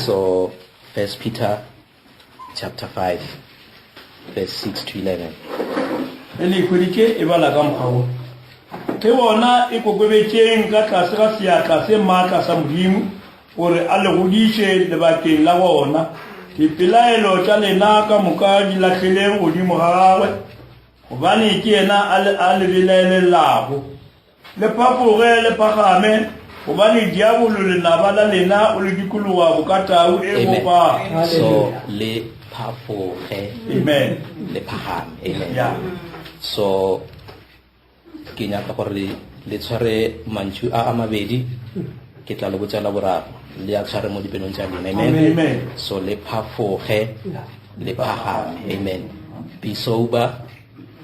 So, 1 Peter chapter 5, verse 6 to 11. Eli kurike ibala kamkhawo. Ke wona e kokobetseng ka tlase ga seatla se maatla sa Modimo gore a le goditše lebakeng la bona. Dipelaelo tša lena ka moka di latlheleng godimo ga gagwe gobane ke yena a lebelelago. Le papoge le pagame gobane diabolo lenaba la lena o le dikologa go ka tau e bopa. So le papoge, Amen. le pagame. Amen. Yeah. So ke nyaka gore le tshware mantšu a mabedi ke tla le botsa la boraro le a tshware mo dipelong tša lena. Amen. So le papoge, le pagame. Amen. Be sober,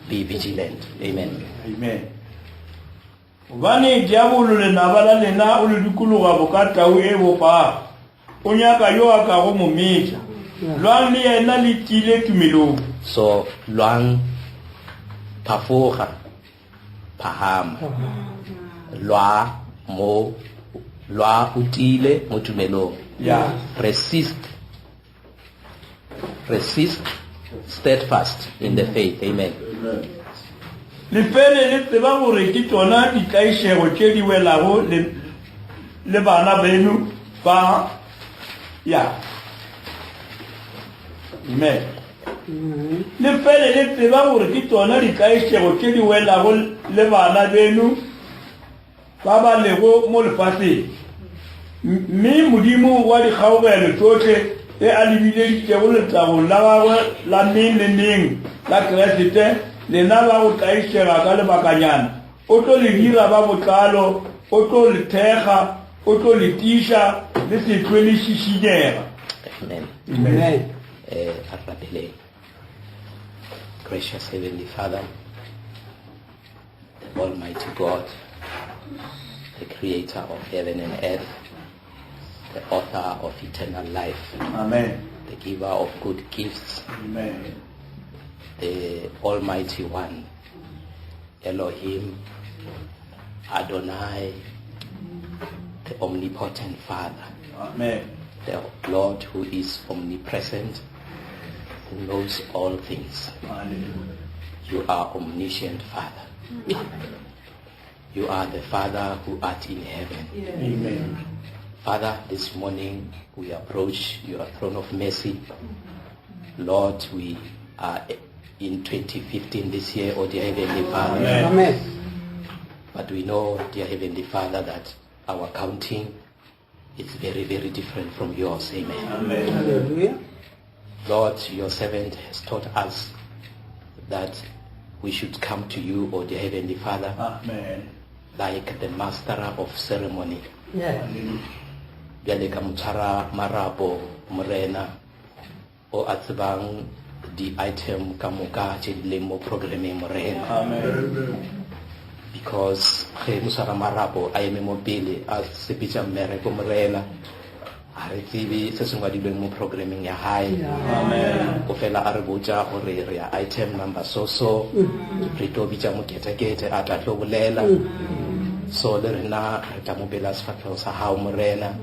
be vigilant. Amen. Amen. Gobane diabolo lenaba la lena o le dikologa go ka tau e bopa. O nyaka yo a ka go mo metša. Lwang le yena le tile tumelong. So lwang pafoga pahama lwa utile mo tumelong. Yeah. Resist steadfast in the faith. Amen. Le pele le tseba gore ke tsona ditlaišego tše di welago le bana beno ba ya. Amen. Le pele le tseba gore ke tsona ditlaišego tše di welago le bana beno ba ba lego mo lefaseng. Mme Modimo wa dikgaogelo tsohle e a lebile ditšego letlagong la gagwe la neng le neng la Kreste lena ba go tlaišega ka lebakanyana. O tlo le dira ba botlalo, o tlo le thekga, o tlo le tiša le se tlwe le šišinyega. Amen. Amen. Gracious Heavenly Father, the Almighty God, the Creator of heaven and earth, the author of eternal life, Amen. the giver of good gifts, Amen. the Almighty One, Elohim, Adonai, the omnipotent Father, Amen. the Lord who is omnipresent, who knows all things. Hallelujah. You are omniscient Father. You are the Father who art in heaven. Amen. Father, this morning we approach your throne of mercy. Lord, we are in 2015 this year, oh dear Heavenly Father. Amen. But we know, dear Heavenly Father, that our counting is very, very different from yours. Amen. Amen. Hallelujah. Lord, your servant has taught us that we should come to you, oh dear Heavenly Father, Amen. like the master of ceremony. Yeah. Bjale ka motshwara marapo morena o a tsebang di-item ka moka tše di leng mo programmeng morena. Amen. Because ge motshwara marapo a eme mo pele a sepetša mmereko morena a re tsebe se sengwe a dilweng mo programming ya hae. Amen. O fela a re botša gore re ya item number so re tlo bitša moketekete a tla tlo bolela. So le rena re tla mo pela sefatlhego sa hao morena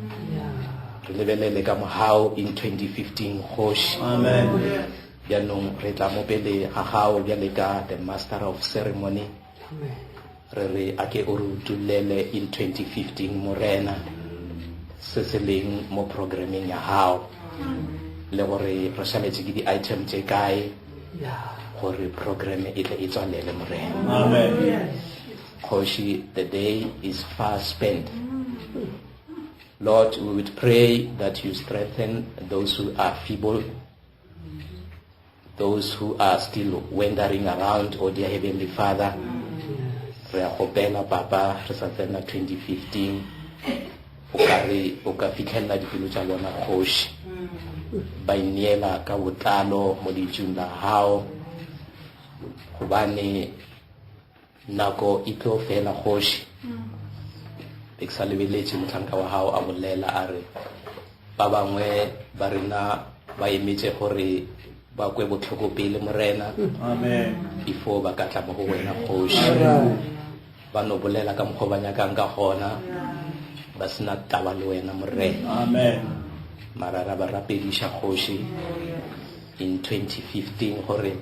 re lebelele ka mohau in 2015 kgoši. Amen. Bjanong re tla mo pele ga gao bjale ka the master of ceremony re re a ke o re utulele in 2015 morena se se leng mo programming ya hao le gore re šaletše ke di-item tše kae gore program e tle e tswalele morena. Amen. Kgoši, the day is far spent. Lord, we would pray that you strengthen those who are feeble, those who are still wandering around, oh dear Heavenly Father. Re a gopela papa re sa tsena 2015 o ka fitlhelela dipelo tša bona kgoši ba ineela ka botlalo mo ditšong la hao gobane nako e tlo fela kgoši. Ke sa lebeletše motlanka wa hao a bolela a re ba bangwe ba rena ba emetše gore ba kwe botlhoko pele morena Amen. before ba ka tla mo go wena kgoši. Ba no bolela ka mokgwa ba nyakang ka gona ba sena taba le wena morena. Amen. mara ra ba rapedisha kgoši in 2015 gore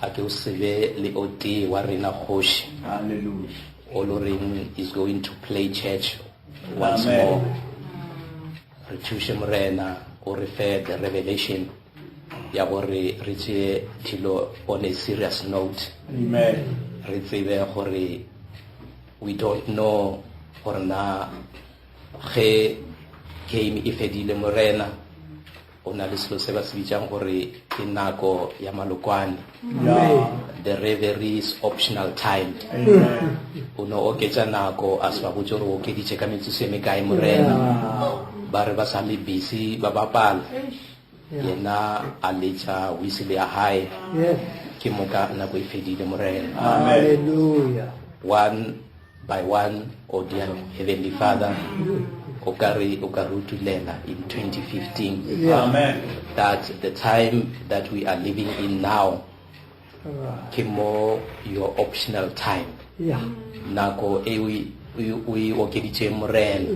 a ke o sebe le o tee wa rena kgoši Hallelujah. o lo reng is going to play church once Amen. more. Re thushe morena o re fe the revelation ya gore re tšee dilo on a serious note. Amen. Re tsebe gore we don't know gore na ge game e fedile morena o na le selo se ba se bitsang gore ke nako ya malokwane. Yeah. The reverie is optional time. Amen. O no oketsa nako a se ba botse gore o okeditše ka metsotso e mekae morena ba re ba sa le busy ba bapala yena a letša whistle ya hae Yes. ke moka nako e fedile morena. Amen. Hallelujah. One by one, oh dear Heavenly Father, o ka re utulela in 2015 Yeah. Amen. that the time that we are living in now ke more your optional time. Yeah. Nako e we okeditše morena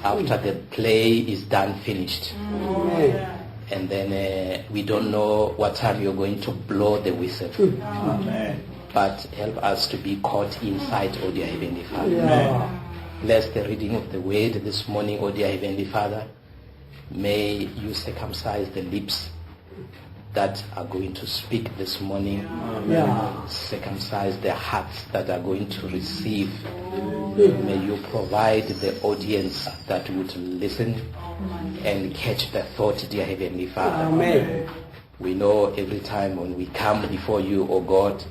after the play is done finished, Amen. and then we don't know what time you're going to blow the whistle, Amen. but help us to be caught inside, oh dear Heavenly Father. Yeah. Bless the reading of the word this morning, oh dear Heavenly Father. May you circumcise the lips that are going to speak this morning. Yeah. Circumcise the hearts that are going to receive. May you provide the audience that would listen and catch the thought, dear Heavenly Father. Amen. We know every time when we come before you, oh God,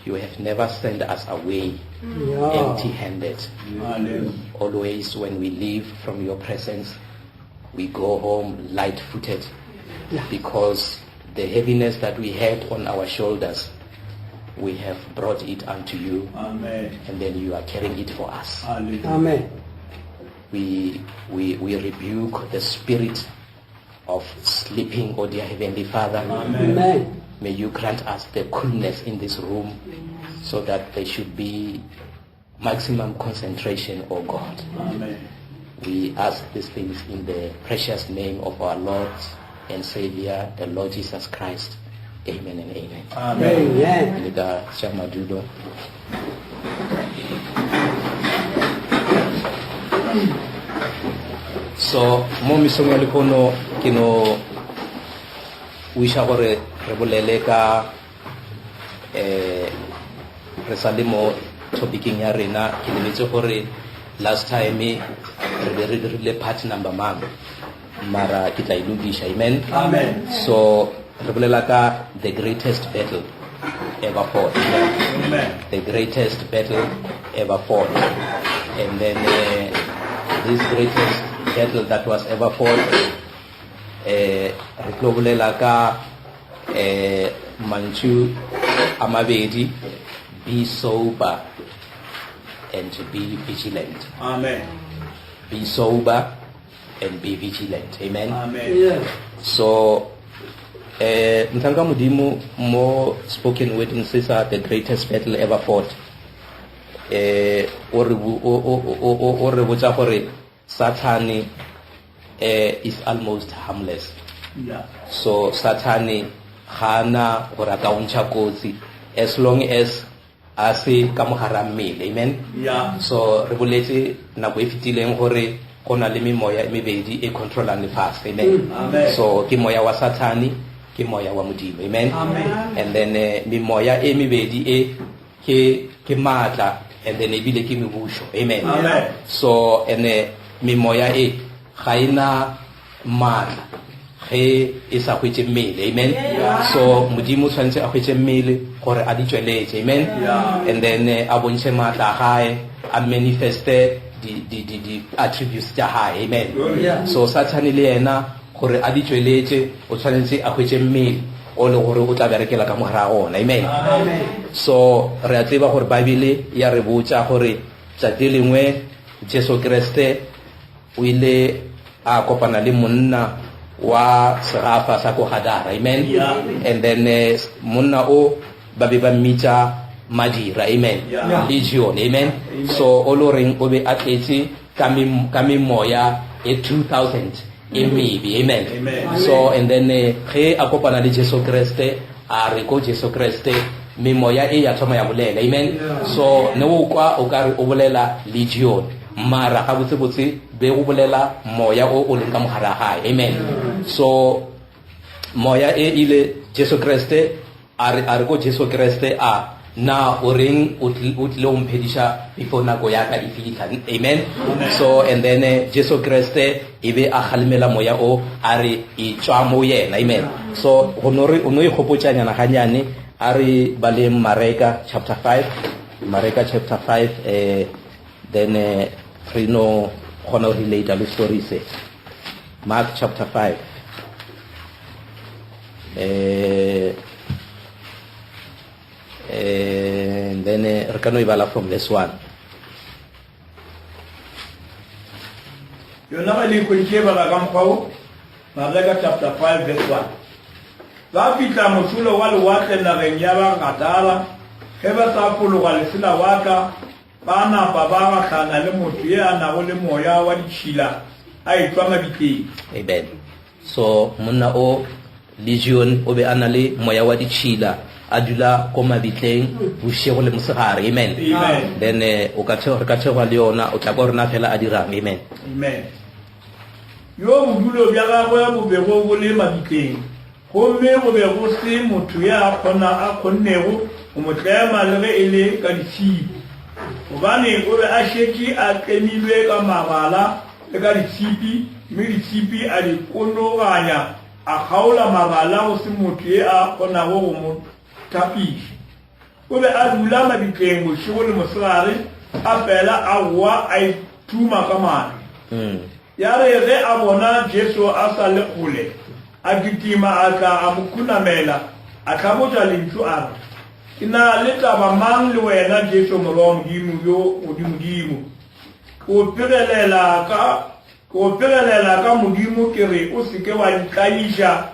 you have never sent us away Yeah. empty-handed. Hallelujah. Always when we leave from your presence, we go home light-footed, because the heaviness that we had on our shoulders, we have brought it unto you, Amen. and then you are carrying it for us. Hallelujah. Amen. We rebuke the spirit of sleeping, oh dear Heavenly Father. Amen. May you grant us the coolness in this room, so that there should be maximum concentration, oh God. Amen. We ask these things in the precious name of our Lord and Savior, the Lord Jesus Christ. Amen and amen. Amen. Amen. Nika Chamadudo. So, mo misong ya likono kino wisha gore re bolele ka re sa le mo topicing ya rena ke lebetse gore last time re be re dirile part number mang mara ke tla ilukisha. Amen. Amen. So re bolela ka the greatest battle ever fought. Amen. The greatest battle ever fought. And then this greatest battle that was ever fought, re tlo bolela ka manchu amabedi, be sober and be vigilant. Amen. Be sober and be vigilant. Amen. Amen. Yes. So ntanga modimo mo spoken word in sisa the greatest battle ever fought, o re botsa gore Satan is almost harmless. Yeah. So Satan hana gore a ka ontšha kotsi as long as a se ka mogara mmele. Amen. Yeah. So re boletse nako e fetileng gore go na le memoya e mebedi e controlang lefatshe. Amen. Amen. So ke moya wa Satani, ke moya wa modimo. Amen. Amen. And then memoya e mebedi e ke matla, and then ebile ke mebusho. Amen. Amen. So memoya e ga ina matla ge e sa hwetse mmele. Amen. So modimo tshwantse a hwetse mmele gore a di tsweletse. Amen. Yeah. And then a bontshe matla gae, a manifeste the attributes tsa hae. Amen. Yeah. So Satan le yena gore a di tsweletse o tshwanetse a hwetse mmele o le gore o tla berekela ka mogara ona. Amen. Amen. So re a tseba gore Bible ya re botsa gore tsatsi lengwe Jesu Kriste o ile a kopana le monna wa serafa sa ko Gadara. Amen. Yeah. And then monna o ba be ba mmitsa Madira. Amen. Yeah. Legion. Amen. So o lo reng o be a tletse ka memoya e 2000 e mebe, amen. Amen. So and then ge a kopana le Jesu Kriste a re ko Jesu Kriste memoya e ya thoma ya bolela, amen. So ne o kwa o ka re o bolela legion mara ga botse botse be o bolela moya o leng ka mogara ga, amen. So moya e ile Jesu Kriste a re ko Jesu Kriste a na o reng o tlile o mphedisha before nako ya ka e fitlha, amen. So and then Jesu Kriste e be a khalemela moya o a re e tswa mo yena, amen. So o no e khopotsanya na ganyane a re bale Mareka chapter 5 then re no gona relate le story se Mark chapter 5 and then re ka no ibala from this one. yona ga le ikwetlile ba ka mokgwao Mareka chapter 5 verse 1 ba fitla mosulo wa lewatle nageng ya ba Gadara ge ba sa fologa lesela waka ba napa ba gatlhana le motho ye a nago le moya wa ditšhila a etswa mabitleng. Amen. So monna o legion o be ana le moya wa ditšhila a dula ko mabitleng bošego le mosegare, amen. Amen. Then o ka thegwa le yona o tla ko rena fela a dirang, amen. Amen. Yo bodulo bja gagwe bo be bo le mabitleng gomme go be go se motho ya a kgonnego go mo tlema le ge e le ka ditšhipi gobane o be a šetše a qemilwe ka mabala le ka ditšhipi mme ditšhipi a di konoganya a kgaola mabala go se motho ye a kgonago go mo thapiša. O be a dula mabitleng bošego le mosegare a fela a goa a ithuma ka mane. Ya re ge a bona Jesu a sa le kgole a kitima a tla a mo khunamela a tlhabotša lentšu a re ke na le taba mang le wena Jesu morwa wa Modimo yo modimo ko pirelela ka Modimo ke re o seke wa ntlaiša.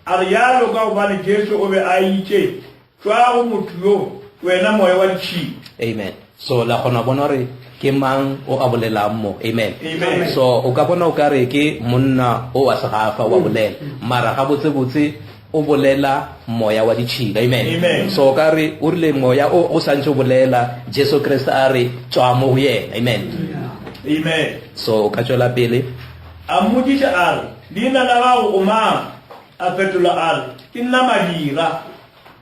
A re yalo ka gobane Jesu o be a itše tšwa go motho yo wena moya wa ditšhila. Amen. So la gona bona re ke mang o a bolelang mo, amen. Amen. So o ka bona o ka re ke monna o wa segafa wa bolela mara ga botse o bolela moya wa ditšhila, amen. Amen. So o ka re o rile moya o santse o bolela Jesu Kriste a re tswa mo go yena, amen. Amen. So o ka tswela pele A mmotšiša a re leina la gago o mang? A fetola a re ke nna Madira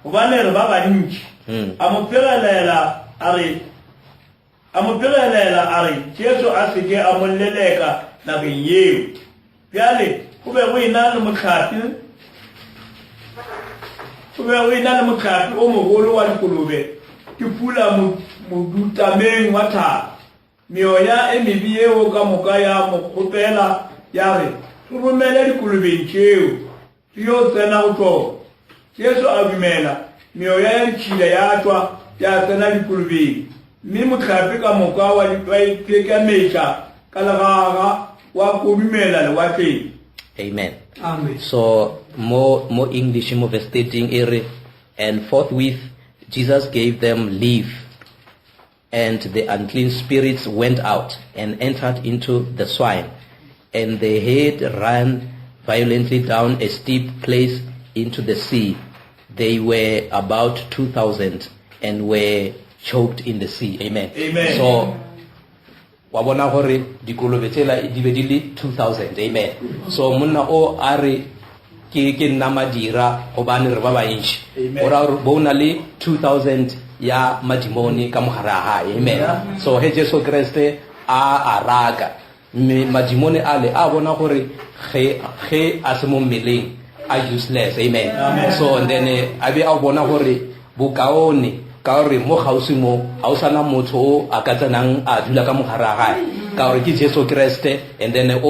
gobane re ba bantši. A mo phegelela a re Jesu a seke a mo leleka nageng yeo. Bjale go be go ena le mohlapi o mogolo wa dikolobe ke pula modutameng wa thaba. Meoya e mebe yeo ka moka ya mo kgopela ya re re romele dikolobeng tšeo re yo tsena go tsona. Jesu a dumela, meoya ya ditšhila ya tšwa ya tsena dikolobeng mme mohlapi ka moka wa ipekametša ka legaga wa kodumela lewatleng. amen. Amen. So more English mo verse 13 ere and forthwith Jesus gave them leave, and the unclean spirits went out and entered into the swine, and the head ran violently down a steep place into the sea. They were about 2,000 and were choked in the sea. Amen. Amen. So wa bona gore dikolobe tsela di be di le 2,000, amen. So monna o a re ke nna Madira gobane re ba bantši o ra gore bona le 2,000 ya madimoni ka mogare a gae, amen. So he Jesu Kriste a raka madimoni ale a bona gore ge a se mo mmeleng a useless, amen. So and then a be a bona gore bokaone ka gore mo gausi mo a o sana motho o a ka tsenang a dula ka mogare a gae ka gore ke Jesu Kriste, and then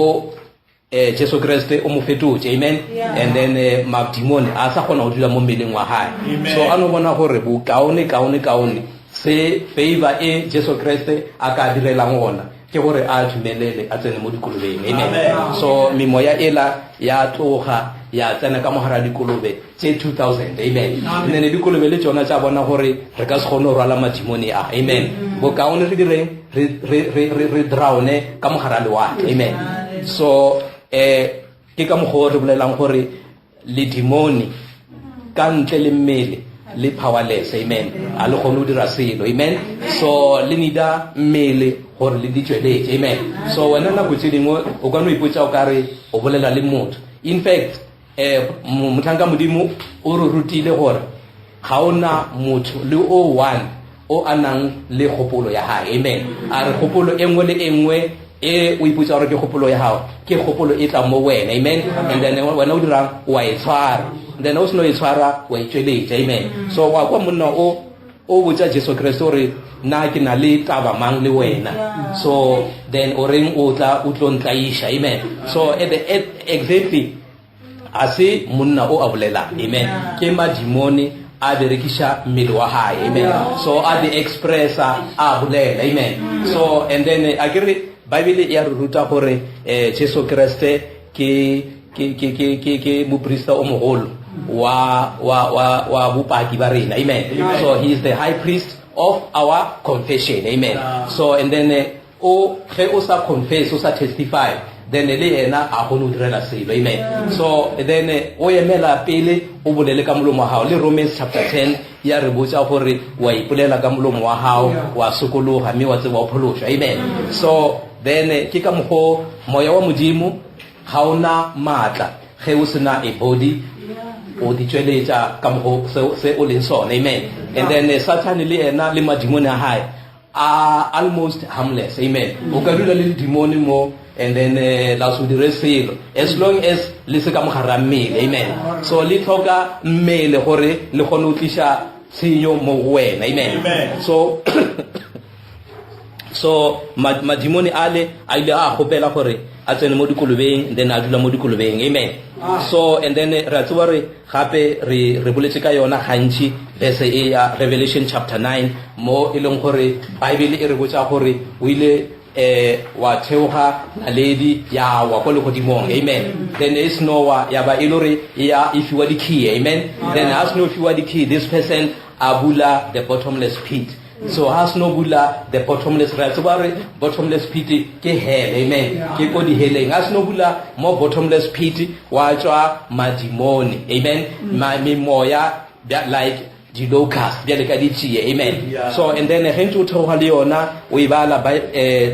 Jesu Kriste o mo fetotse, amen. And then madimoni a sa kgona go dula mo mmeleng wa gae. So a no bona gore bokaone se favor e Jesu Kriste a ka direlang gona ke gore a dumelele a tsene mo dikolobeng, amen. So memoya ela ya tloga ya tsena ka mogara dikolobe tse 2,000, amen. Nne dikolobe le tsona tsa bona gore re ka se kgone go rwala madimoni a, amen. Bokaone re direng re drowne ka mogara lewatle, amen. So ke ka mogho re bolelang gore le demoni ka ntle le mmele le powerless, amen. A le kgone ho dira selo, amen. So le nida mmele gore le di tsweletse, amen. So wena na go tsedingwe o ka no ipotsa o kare o bolela le motho. In fact motlhanka modimo o re rutile gore ga ona motho le o one o anang le kgopolo ya hae, amen. A re kgopolo engwe le engwe e o ipotsa gore ke kgopolo ya hao ke kgopolo e tla mo wena, amen. And then wena o dirang wa e tshwara, then o seno e tshwara wa itsweletsa, amen. So wa kwa monna o botsa Jesu Kriste gore na ke na le taba mang le wena, so then o reng o tla o tlo ntlaisha, amen. So exactly a se monna o a bolela, amen, ke madimoni a berekisha mmele wa hae, amen. So a di expressa a bolela, amen. So and then a kere Bible ya re ruta gore Jesu Kriste ke moprista o mogolo wa bopaki ba rena, amen. So he is the high priest of our confession, amen. So and then o sa confess, o sa testify, then le ena a go no direla selo, amen. So then o emela pele o bolele ka molomo wa hao. Le Romans chapter 10 ya re botsa gore wa ipolela ka molomo wa hao wa sokologa mme wa tseba o pholosha, amen. So then ke ka mogo moya wa modimo ga ona matla ge o sena a body o di tsweletsa ka mogo se o leng sone, amen. And then Satan le ena le madimoni a hae are almost harmless, amen. O ka dula le demoni mo and then la so dire selo as long as le se ka mogara mmele, amen. So le tlhoka mmele gore le gone o tlisha tshenyo mo wena, amen. So so madimoni ale a ile a gopela gore a tsene mo dikolobeng, then a dula mo dikolobeng, amen. So and then ra tswa re gape re boletse ka yona gantsi verse e ya Revelation chapter 9 mo e leng gore Bible e re botsa gore o ile wa theoga naledi ya wa go le godimong, amen. Then is Noah ya ba ilore ya if you are the key, amen. Then as no if you are the key, this person abula the bottomless pit. So has no bula the bottomless, right? So bottomless pit ke hell, amen. Ke ko di heleng as no bula mo bottomless pit wa tswa madimoni, amen. Ma memoya like the locust bia le ka ditsie, amen. So and then ge ntse o thoga le yona o ibala by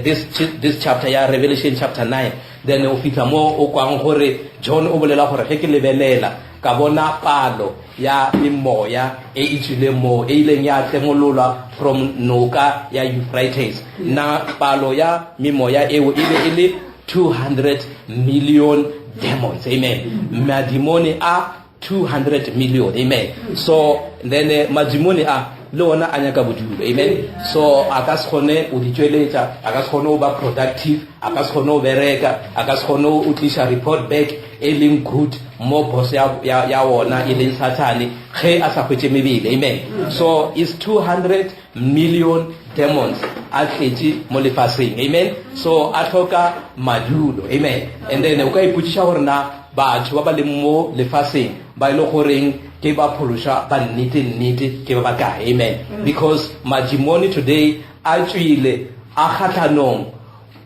this chapter ya Revelation chapter 9, then o fitla mo o kwang gore John o bolela gore ge ke lebelela ka bona palo ya memoya e itsile mo e ileng ya tengolola from noka ya Euphrates. Na palo ya memoya eo ile 200 million demons, amen. Madimoni a 200 million, amen. So then madimoni a le ona a nyaka bodulo, amen. So a ka se kgone o di tsweletsa, a ka se kgone o ba productive, a ka se kgone o bereka, a ka se kgone o tlisha report back e leng good mo boss ya wona e leng Satane ge a sa khwetse mebile, amen. So is 200 million demons a tletse mo lefaseng, amen. So a tlhoka madulo, amen. And then o ka iputsha gore na batho ba ba le mo lefaseng ba ile goreng ke ba pholosha ba nnete ke ba ka, amen. Because madimoni today a tswile a khatlanong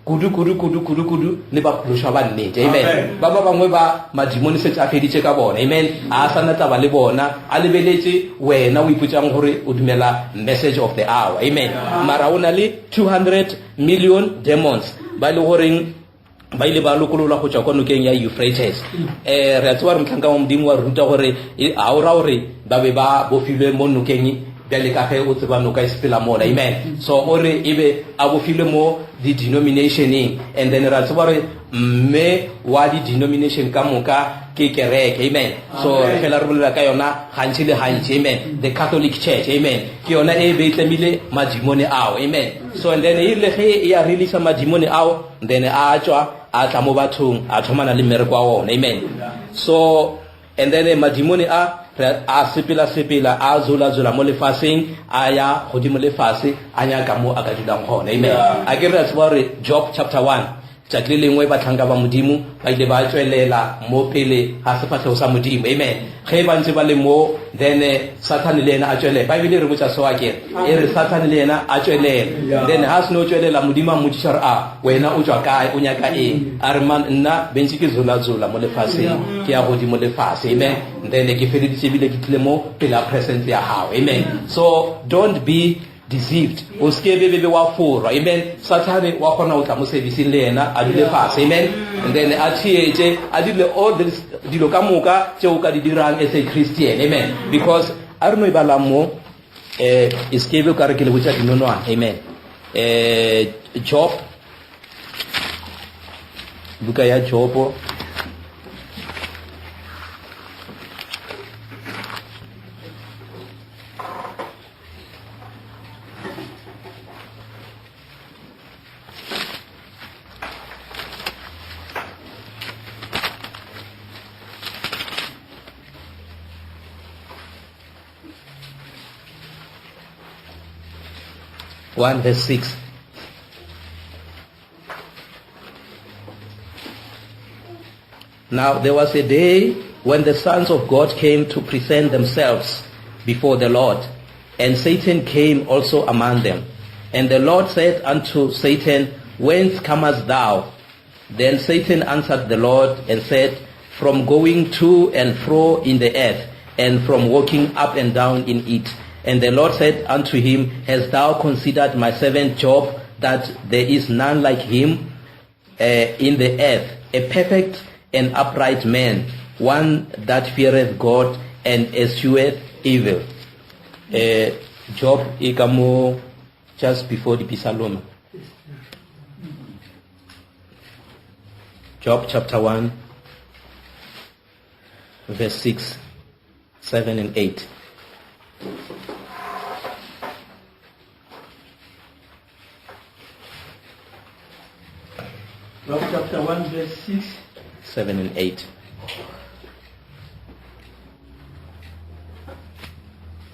kudu le ba pholosha ba nnete, amen. Ba bangwe ba madimoni se tsa feditse ka bona, amen. A sana taba le bona a lebeletse wena o iputsang gore o dumela message of the hour, amen. Mara ona le 200 million demons ba le goreng ba ile ba lokolola go tswa kwa nokeng ya Euphrates. Re a tswa re mtlhanka mo modimo wa ruta gore a ora gore ba be ba bofilwe mo nokeng bjale ka ge o tseba noka e sepela mona, amen. So ore ebe a bofilwe mo di denominationeng, and then ra tseba re mme wa di denomination ka moka ke kereke, amen. So fela re bolela ka yona gantsi le gantsi, amen. The Catholic Church, amen, ke yona e be tlemile madimoni ao, amen. So and then ile ge ya release madimoni ao, then a tswa a tla mo bathong a thomana le mmereko wa ona, amen. So and then madimoni a sepela a zola mo lefaseng a ya godimo lefase a nyaka mo a ka dulang gona, amen. A ke re tswa re Job chapter 1 tšatši le lengwe batlhanka ba modimo ba ile ba tšwelela mo pele ga sefatlhego sa modimo amen ge ba ntse ba le mo then Satan le ena a tšwelele baebile re botša sewa kere e re Satan le ena a tšwelele then ga se ne o tšwelela modimo a mmotšiša re a wena o tšwa kae o nyaka eng a re man nna bentse ke zolazola mo lefaseng ke ya godimo lefase amen then ke feleditše ebile ke tlile mo pele a presence ya gago amen so don't be deceived o ske be wa forwa amen Satane wa khona o tla mo servicing le yena a dile fase amen and then a thietse a dile all this dilo ka moka tse o ka di dirang as a Christian amen because a re no ibala mo ske be ka re ke le botsa dinonwana amen Job buka ya Job verse 6. Now there was a day when the sons of God came to present themselves before the Lord, and Satan came also among them. And the Lord said unto Satan, Whence comest thou? Then Satan answered the Lord and said, From going to and fro in the earth, and from walking up and down in it. And the Lord said unto him, Hast thou considered my servant Job, that there is none like him in the earth, a perfect and upright man, one that feareth God and escheweth evil. Job ikamo just before the Psalm. Job chapter 1, verse 6, 7 and 8. Job chapter 1 verse 6, 7 and 8.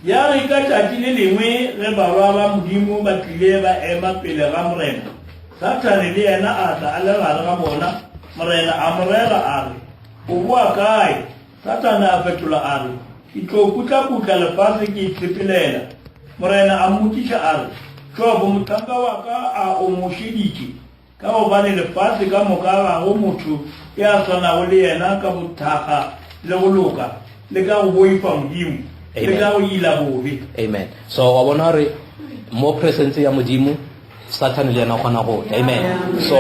ya re ka tšatši le lengwe ge balwa ba modimo ba tlile ba ema pele ga morena Satane le yena a tla a le gare ga bona morena a morela a re o boa kae Satane a fetola a re ke tlo kutla lefase ke itshepelela morena a mmotšiša a re Job mothanka wa ka a o mošeditše ka gobane lefase ka moka ga go motho ya tshwanago le yena ka bothaga le go loka le ka go boifa modimo le ka go ila bobe Amen. So wa bona re mo presence ya modimo Satan le yena khona go amen so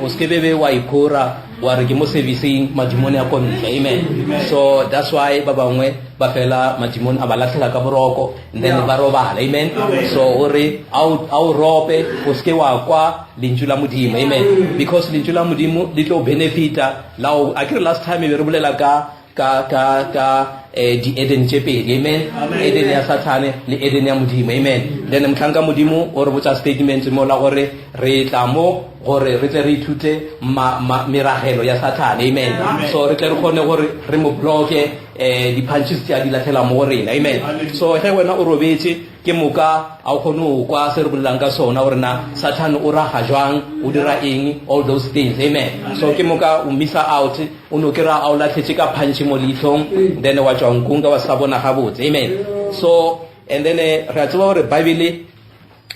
o skebebe wa ikora wa re ke mo servicing madimone ya kontle amen so that's why ba bangwe ba fela madimone a balatlhela ka boroko then ba robala amen so ore au rope o ske wa kwa lentswe la modimo amen because lentswe la modimo le tlo benefita lao akere last time we re bolela ka di Eden chepedi amen Eden ya Satane le Eden ya modimo amen then mthanka modimo o re botsa statement mo la gore re tla mo gore re tle re ithute miragelo ya Satane amen so re tle re kgone gore re mo bloke di punches tsa di latlhela mo rena amen so ge wena o robetse ke moka a kgone kwa se re bolelang ka sona gore na Satan o raga jwang o dira eng all those things amen so ke moka o misa out o no kera a o latlhetse ka punch mo litlhong then wa tswang kunga wa sabona gabotse amen so and then re tseba gore Bible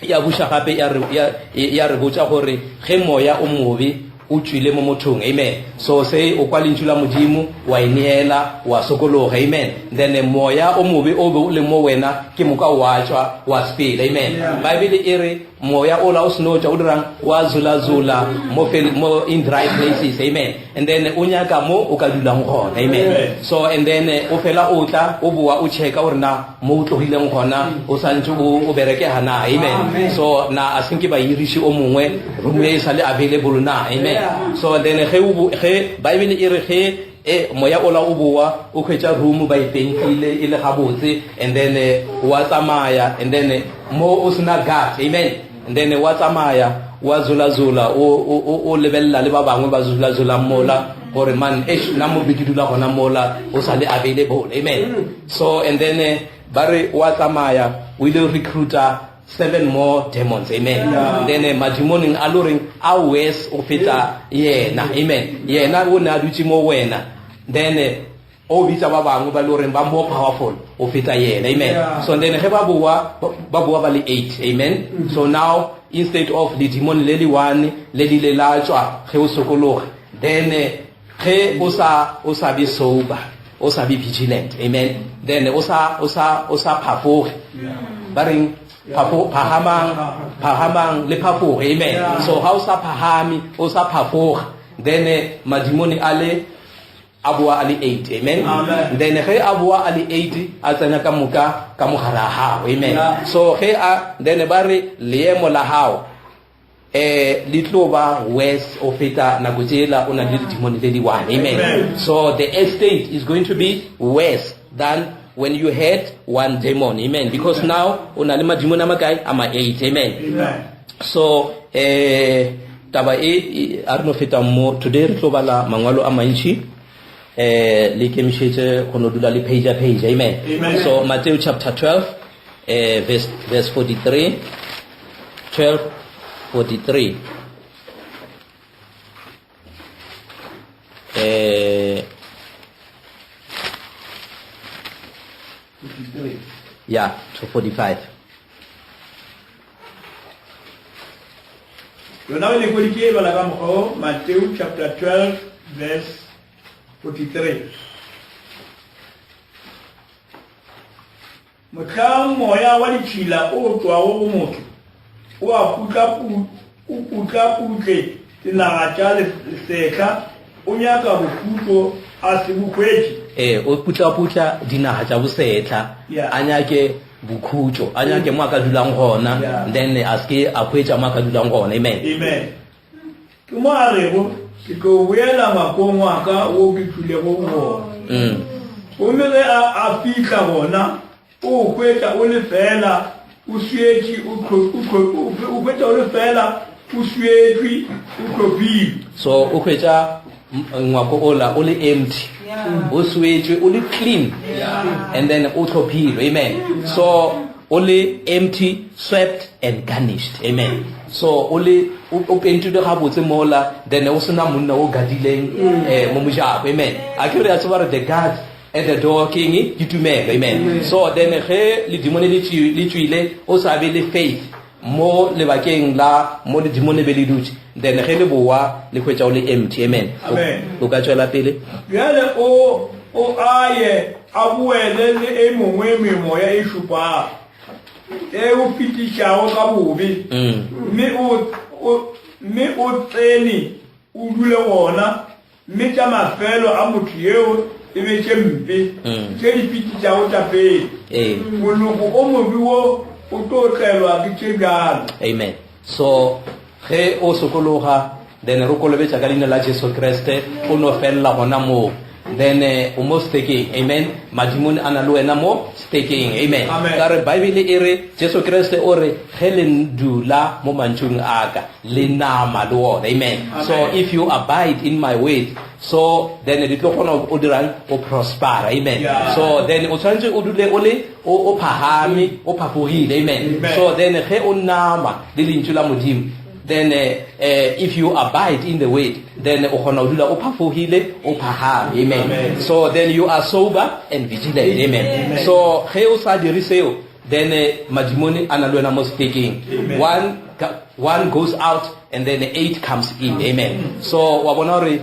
ya busha gape ya re botsa gore ge moya o mobe o tswile mo mothong amen so se o kwa lentswe la modimo wa ineela wa sokologa amen then moya o mobe o be o le mo wena ke moka wa tswa wa spela amen Bible e re moya o la o snotsha o dirang wa zula mo in dry places amen and then o nyaka mo o ka dulang gona amen so and then o fela o tla o boa o checka gore na mo o tlogileng gona o santse o bereke hana amen so na a senke ba irishi o mongwe room e sale available na amen so then ge Bible e re ge moya o la o boa o khwetsa room ba ipentile ile gabotse and then wa tsamaya and then mo o sna gat amen and then wa tsamaya wa zula o lebella le ba bangwe ba zula mola gore man na mo bidula gona mola o sale available amen so and then bare wa tsamaya we the recruiter 7 more demons, amen. Then madimoni aluring always ofita yena, amen. Yena una duchi mo wena. Then obita baba nguba luring ba more powerful ofita yena, amen. So then he babuwa bali 8, amen. So now instead of the demon leli 1 leli lelachwa he usokologa, then he osa be sober, osa be vigilant, amen. Then osa pafo baring pahamang le pafo, amen. So how sa pahami osa pafo, then madimoni ale abua ali 8, amen. Then he abua ali 8 atana kamuharaha, amen. So he then bari liemo lahao litloba west ofita nagujela una demon lady 1, amen. So the estate is going to be west than when you had 1 demon, amen. Because now unalima demon amakai ama 8, amen. So taba arno fita mo today litloba la mangwalo ama inchi likemishete konodula li page, amen. So Matthew chapter 12 verse 43, 12:43. Yeah, to 45. Matthew chapter 12 verse 43. Mokang moya wa ditšhila o tswa go motho o a putla-putle dinaga tša lesekla o nyaka bofutlo a se bokhwetše. O putla-putla dinaga tša bosetla a nyake bokhutlo, a nyake mo a ka dulang gona, then a seke a khwetša mo a ka dulang gona, amen. Amen. Ke mo a rego ke tlo boela makong wa ka o ke thulego gona. Gomme ge a fitlha gona o khwetša o le fela o swetše o khwetša o le fela o swetšwe o tlhophile. So o khwetša ngwako ola o le empty, o swetšwe o le clean, and then o tlhophile, amen. So o le empty, swept and garnished, amen. So o pentilwe gabotse mola, then o sena monna o gadileng mo mojako, amen. A ke re a tseba re the guard at the door king ditumela, amen. So then ge le demone le tswile o sa be le faith mo le bakeng la mo le demone be le dutse, then ge le boa le khwetša o le empty, amen. O ka tswela pele bjale o aye a boele le e mongwe memoya e šupago e o fetišago ka bobe, mme o tsene o dule gona, mme tša mafelo a motho yeo e be tše mpe tše di fetišago tša pele. Moloko o mobe wo o tlo tlelwa ke tše bjalo, amen. So ge o sokologa, then re kolobetša ka leina la Jesu Kriste o no felela gona moo, then o mo staking, amen. Madimoni a na le wena mo staking, amen. Ka re Bible e re Jesu Kriste o re ge le dula mo mantšong a ka le nama le wona, amen. So if you abide in my way, so then di tlo kgona o dirang o prosper, amen. So then o tshwanetse o dule o phahame o phapogile, amen. So then ge o nama le lentšu la modimo, then if you abide in the way, then o kgona o dula o phapogile o phahame, amen. So then you are sober and vigilant, amen. So ge o sa dire seo, then madimoni a na le wena mo staking. One goes out and then 8 comes in, amen. So wa bona gore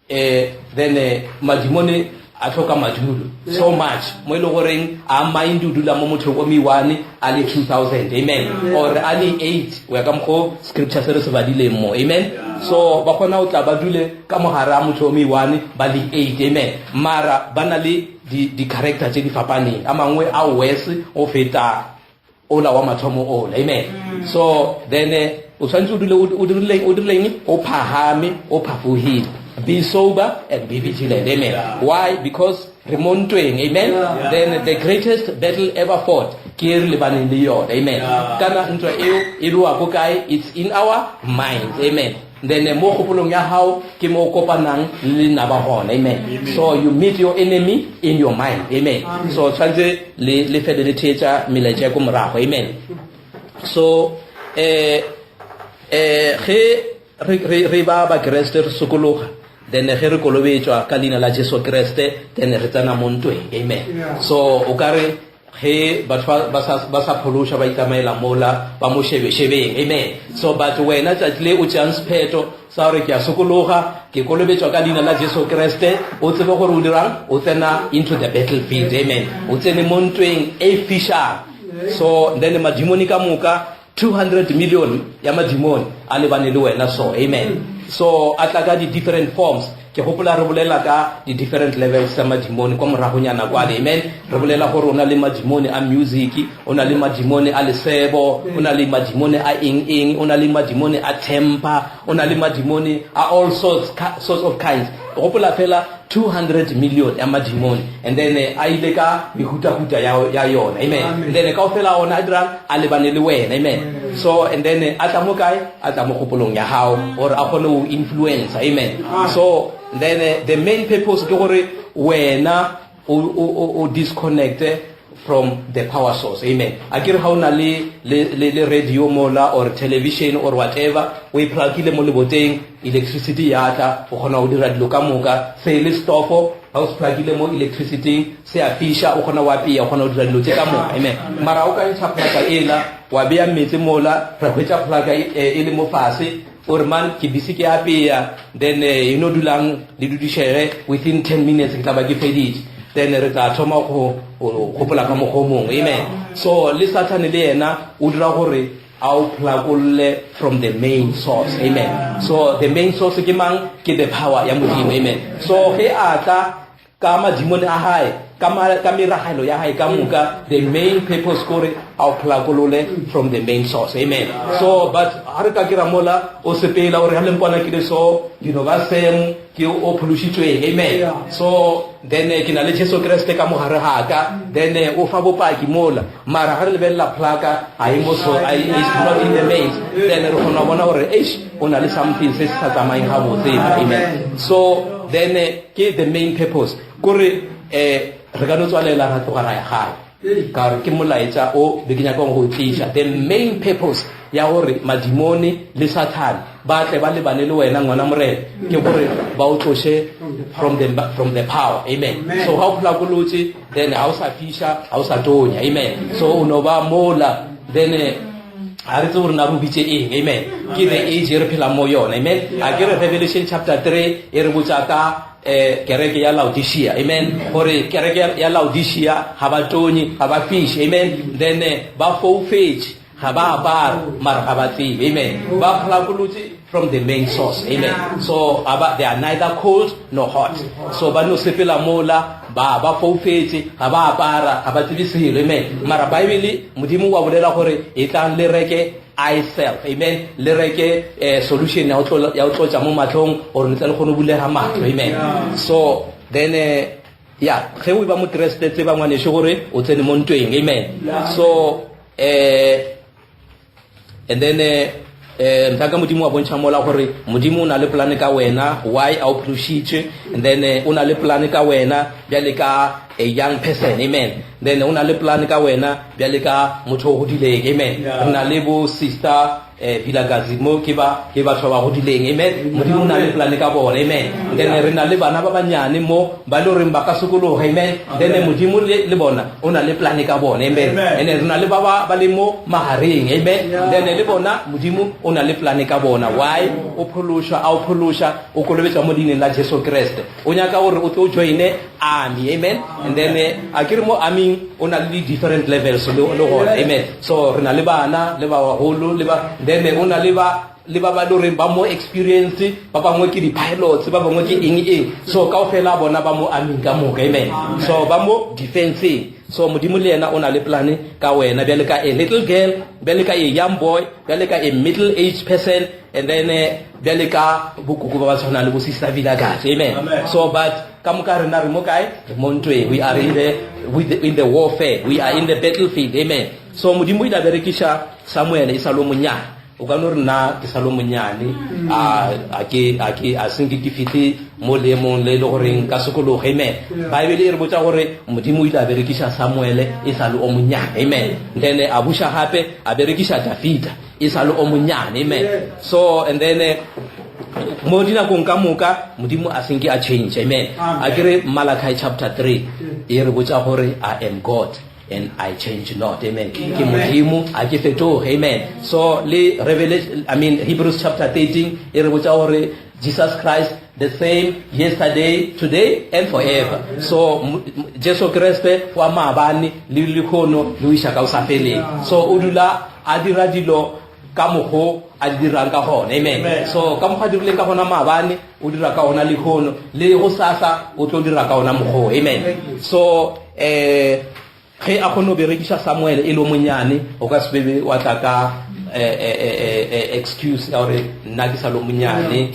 then madimoni a tlhoka madulo so much mo ile goreng a mind dula mo motho o mi1 a le 2000, amen, or a le 8 we ka mo scripture se re se badile mo, amen. So ba kgona o tla ba dule ka mogara motho o mi1 ba le 8, amen, mara bana le di character tse di fapaneng, a mangwe a wes o feta ola wa mathomo ola, amen. So then o tshwantse o dule o dirileng o phahame o phapogile. Be sober and be vigilant, amen. Why? Because remontweng, amen. Then the greatest battle ever fought, amen. It's in our minds, amen. Then mo kopolong ya hao ke mo kopanang le naba hona, amen. So you meet your enemy in your mind, amen. So tshwantse le fele le thetsa melaetsa ko morago, amen. So ge re ba Kreste re sokologa, then ge re kolobetswa ka leina la Jesu Kreste, then re tsena mo ntweng. Amen. So o kare he batho ba sa pholosha ba itsamaela mola ba mo shebeng. Amen. So but wena tsatle o chance pheto sa re ke a sokologa ke kolobetswa ka leina la Jesu Kreste, o tsebe gore o dirang, o tsena into the battlefield. Amen. O tsene mo ntweng e fishang. So then madimoni ka moka 200 million ya madimoni a lebane le wena. So amen. So atlaga di different forms, ke gopola re bolela ka di different levels tsa madimoni kwa moragonyana kwa. Amen. Re bolela gore ona le madimoni a music, ona le madimoni a lesebo, ona le madimoni a eng, ona le madimoni a temper, ona le madimoni a all sorts of kinds. Gopola fela 200 million ya madimoni, and then a ile ka mehuta ya yona. Amen. And then ka fela ona adra a lebane le wena. Amen. So and then ata mo kae, ata mo gopolong ya hao, or a kgone influence. Amen. So then the main purpose ke gore wena o disconnect from the power source. Amen. Akere ha ona le radio mola or television or whatever, we plugile mo leboteng, electricity ya ta o kgona o dira dilo ka moka, se le stofo ha o plugile mo electricity se a fisha o kgona wa pia, o kgona o dira dilo tse ka moka. Amen. Mara o ka ntsha plaka ela wa bea metsi mola ra hwetsa plaka e le mo fase or man ke bisi ke apea, then dulang le dudishere within 10 minutes ke tla ba ke feditse, then re tla thoma go gopola ka mogomong. Amen. So le Satan le yena o dira gore au plakolle from the main source. Amen. So the main source ke mang? Ke the power ya modimo. Amen. So he ata ka madimoni a hae ka meragelo ya hae ka moka, the main purpose kore au plakolole from the main source. Amen. So but ha re ka kira mola o sepela ore ha le mpona ke le so universal ke o pholoshitswe. Amen. So then ke na le Jesu Kriste ka mogare haka, then o fa bopaki mola, mara ha re lebella plaka a imo so is not in the main, then re kgona bona gore o na le something se sa tsamayeng ha botse. Amen. So then ke the main purpose kore re ka no tswalela ra tloga ra ya gae ka re ke molaetsa o bekenya ka go tlisha the main purpose ya gore madimoni le Satan ba tle ba lebane le wena ngwana morena ke gore ba o tloshe from the power. Amen. So ha o plakolotse, then ha o sa fisha, ha o sa tonya. Amen. So o no ba mola, then ha re tse gore na rubitse eng. Amen. Ke the age re phela mo yona. Amen. A ke re Revelation chapter 3 e re botsa ka kereke ya Laodicea. Amen. Gore kereke ya Laodicea ha ba tonye, ha ba fish. Amen. Then ba foufetše ha ba apara mara ha ba tsebe. Amen. Ba plakolotse from the main source. Amen. So they are neither cold nor hot. So ba no sepela mola ba foufetse ha ba apara ha ba tsebe selo. Amen. Mara Bible modimo wa bolela gore e tlang le reke I self. Amen. Le reke solution ya o tlotsa mo matlong or ntse le gone bulega matlo. Amen. So then ge o ba mo Kriste tse ba ngwane se gore o tsene mo ntweng. Amen. So and then ntaka modimo wa bontsha mola gore modimo o na le plan ka wena, why a o phlošitše, and then o na le plan ka wena bjale ka a young person. Amen. Then o na le plan ka wena bjale ka motho o godileng. Amen. Re na le bo sister Vilagazi mo ke ba batho ba godileng. Amen. Modimo o na le plan ka bona. Amen. Then re na le bana ba banyane mo ba le reng ba ka sekologa. Amen. Then modimo le bona o na le plan ka bona. Amen. And re na le ba le mo mahareng. Amen. Then le bona modimo o na le plan ka bona, why o pholosha o o kolobetsa mo dineng la Jesu Kriste, o nyaka gore o tlo joine army. Amen. And then a kere mo army o na le different levels le gona. Amen. So re na le bana le ba baholo le ba, then o na le ba lore ba mo experience, ba bangwe ke di-pilots, ba bangwe ke eng. So kaofela bona ba mo army ka moka. Amen. So ba mo defensing. So modimo le yena o na le plan ka wena bjale ka a little girl, bjale ka a young boy, bjale ka a middle aged person, and then bjale ka bokoko ba tshwana le bo Sister Vilagazi. Amen. So but ka moka rena re mo kae re mo ntweng, we are in the warfare, we are in the battlefield. Amen. So modimo ila berekisha Samuel isa lo monyana o ka no re nna ke sa lo monyane a seng ke fite mo leemong le le goreng ka sekologo amen bible e re botsa gore modimo o ile a berekisa samuele e sa le o monyane amen then a busha gape a berekisa davida e sa le o monyane amen so and then mo dinakong ka moka modimo a senke a change amen a kere Malachi chapter 3 e re botsa gore I am God and I change not amen ke modimo a ke fetoge amen so le Revelation Hebrews chapter 13 e re botsa gore Jesus Christ the same yesterday today and forever so Jesu Kriste wa maabane le likhono le isha ka usafele so o dula a dira dilo ka mogo a dirang ka gona amen so ka moga dirile ka gona maabane o dira ka ona likhono le go sasa o tlo dira ka ona mogo amen so ge a kgone o berekisa Samuel e lo monyane o ka sebebe wa tla ka excuse ya gore nna ke sa lo monyane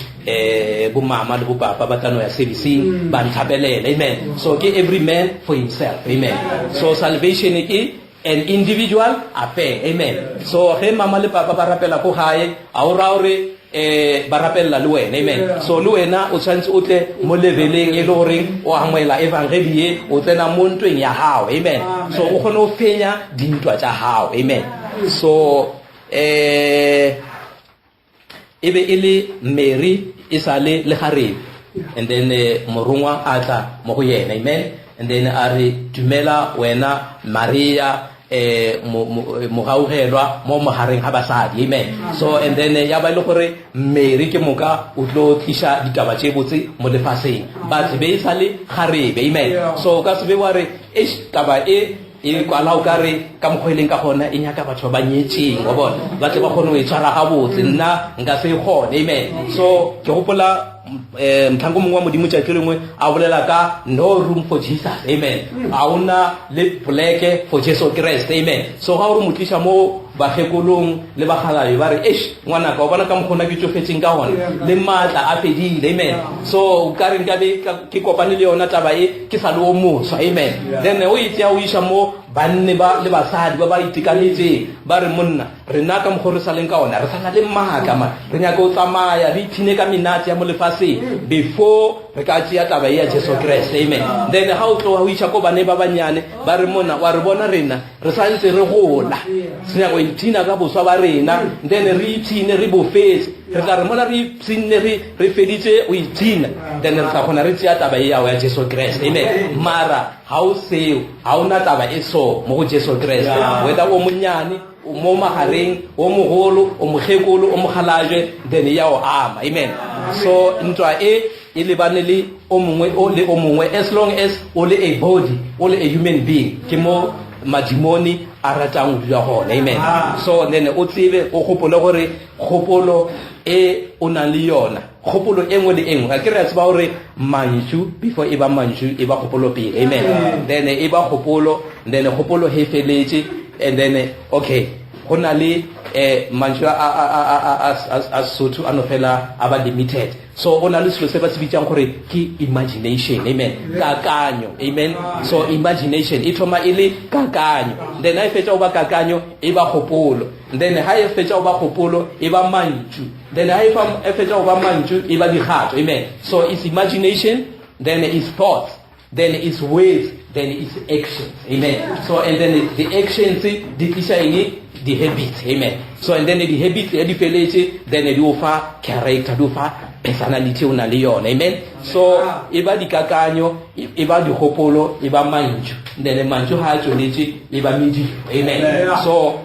bo mama le bo papa ba tano ya servicing ba ntlhapelela amen so ke every man for himself amen so salvation ke an individual affair amen so ge mama le papa ba rapela ko gae a o ra gore ba rapella le wena amen so le wena o tshwantse o tle mo leveleng e le gore o amoela evangelie o tsena mo ntweng ya hao amen so o kgone o fenya dintwa tsa hao amen so ebe e le Mary e sale le garebe and then morongwa a tla mo go yena amen and then a re dumela wena Maria mo gaugelwa mo mogareng ga basadi amen so and then ya ba ile gore Mary ke moka o tlo tlisha ditaba tse botse mo lefaseng ba tsebe e sale garebe amen so ka sebe wa re taba e kwala o kare ka mokgweleng ka gona e nyaka batho ba nyetseng wa bona ba tle ba gone o e tshwara ga botse nna nka se gone amen so ke gopola mthango mongwe wa modimo tša kelengwe a bolela ka no room for Jesus amen a ona le poleke for Jesus Christ amen so ga o re motlisha mo bagekolong le bagalabe ba re ngwana ka o bona ka mokgona ke tsofetseng ka gona le maatla a fedile amen so ka re nka be ke kopane le yona taba e ke sa le o motswa amen then o itse o isha mo banne ba le basadi ba itekanetseng ba re monna re nna ka mogore sa leng ka ona re sana le maaka ma re nyaka o tsamaya re ithine ka minate ya mo lefaseng before re ka tšea taba ya Jesu Kriste amen then ha o tloa o isha ko bane ba banyane ba re monna wa re bona rena re santse re gola se nyaka go ithina ka boswa ba rena then re ithine re bofetse re tla re mona re itsine re feditse o ithina then re tla gona re tšea taba ya ya Jesu Kriste amen mara ha o seo ha ona taba e so mo go Jesu Kriste whether o monyane mo magareng o mogolo o mogekolo o mogalaje then ya o ama amen so ntwa e lebane le o mongwe as long as o le a body o le a human being ke mo madimoni a ratang go dula gona amen so then o tsebe o gopole gore gopolo e o nang le yona gopolo e nngwe le engwe ga ke re tseba gore mantshu before e ba mantshu e ba gopolo pele amen then e ba gopolo then gopolo he feletse and then okay go na le mantshu a Sotho a no fela a ba limited so o na le selo se ba se bitsang gore ke imagination amen kakanyo amen so imagination e thoma e le kakanyo then ha e fetsa o ba kakanyo e ba gopolo then ha e fetsa o ba gopolo e ba mantshu then ha e fetsa o ba mantshu e ba digatso amen so it's imagination then it's thought then it's words then it's action amen so and then the actions di tlisha eng the habits amen so and then the habits di feletse then di ofa character di ofa personality una le yona amen so e ba dikakanyo e ba digopolo e ba mantsho then mantsho ha tsholetse e ba medi amen so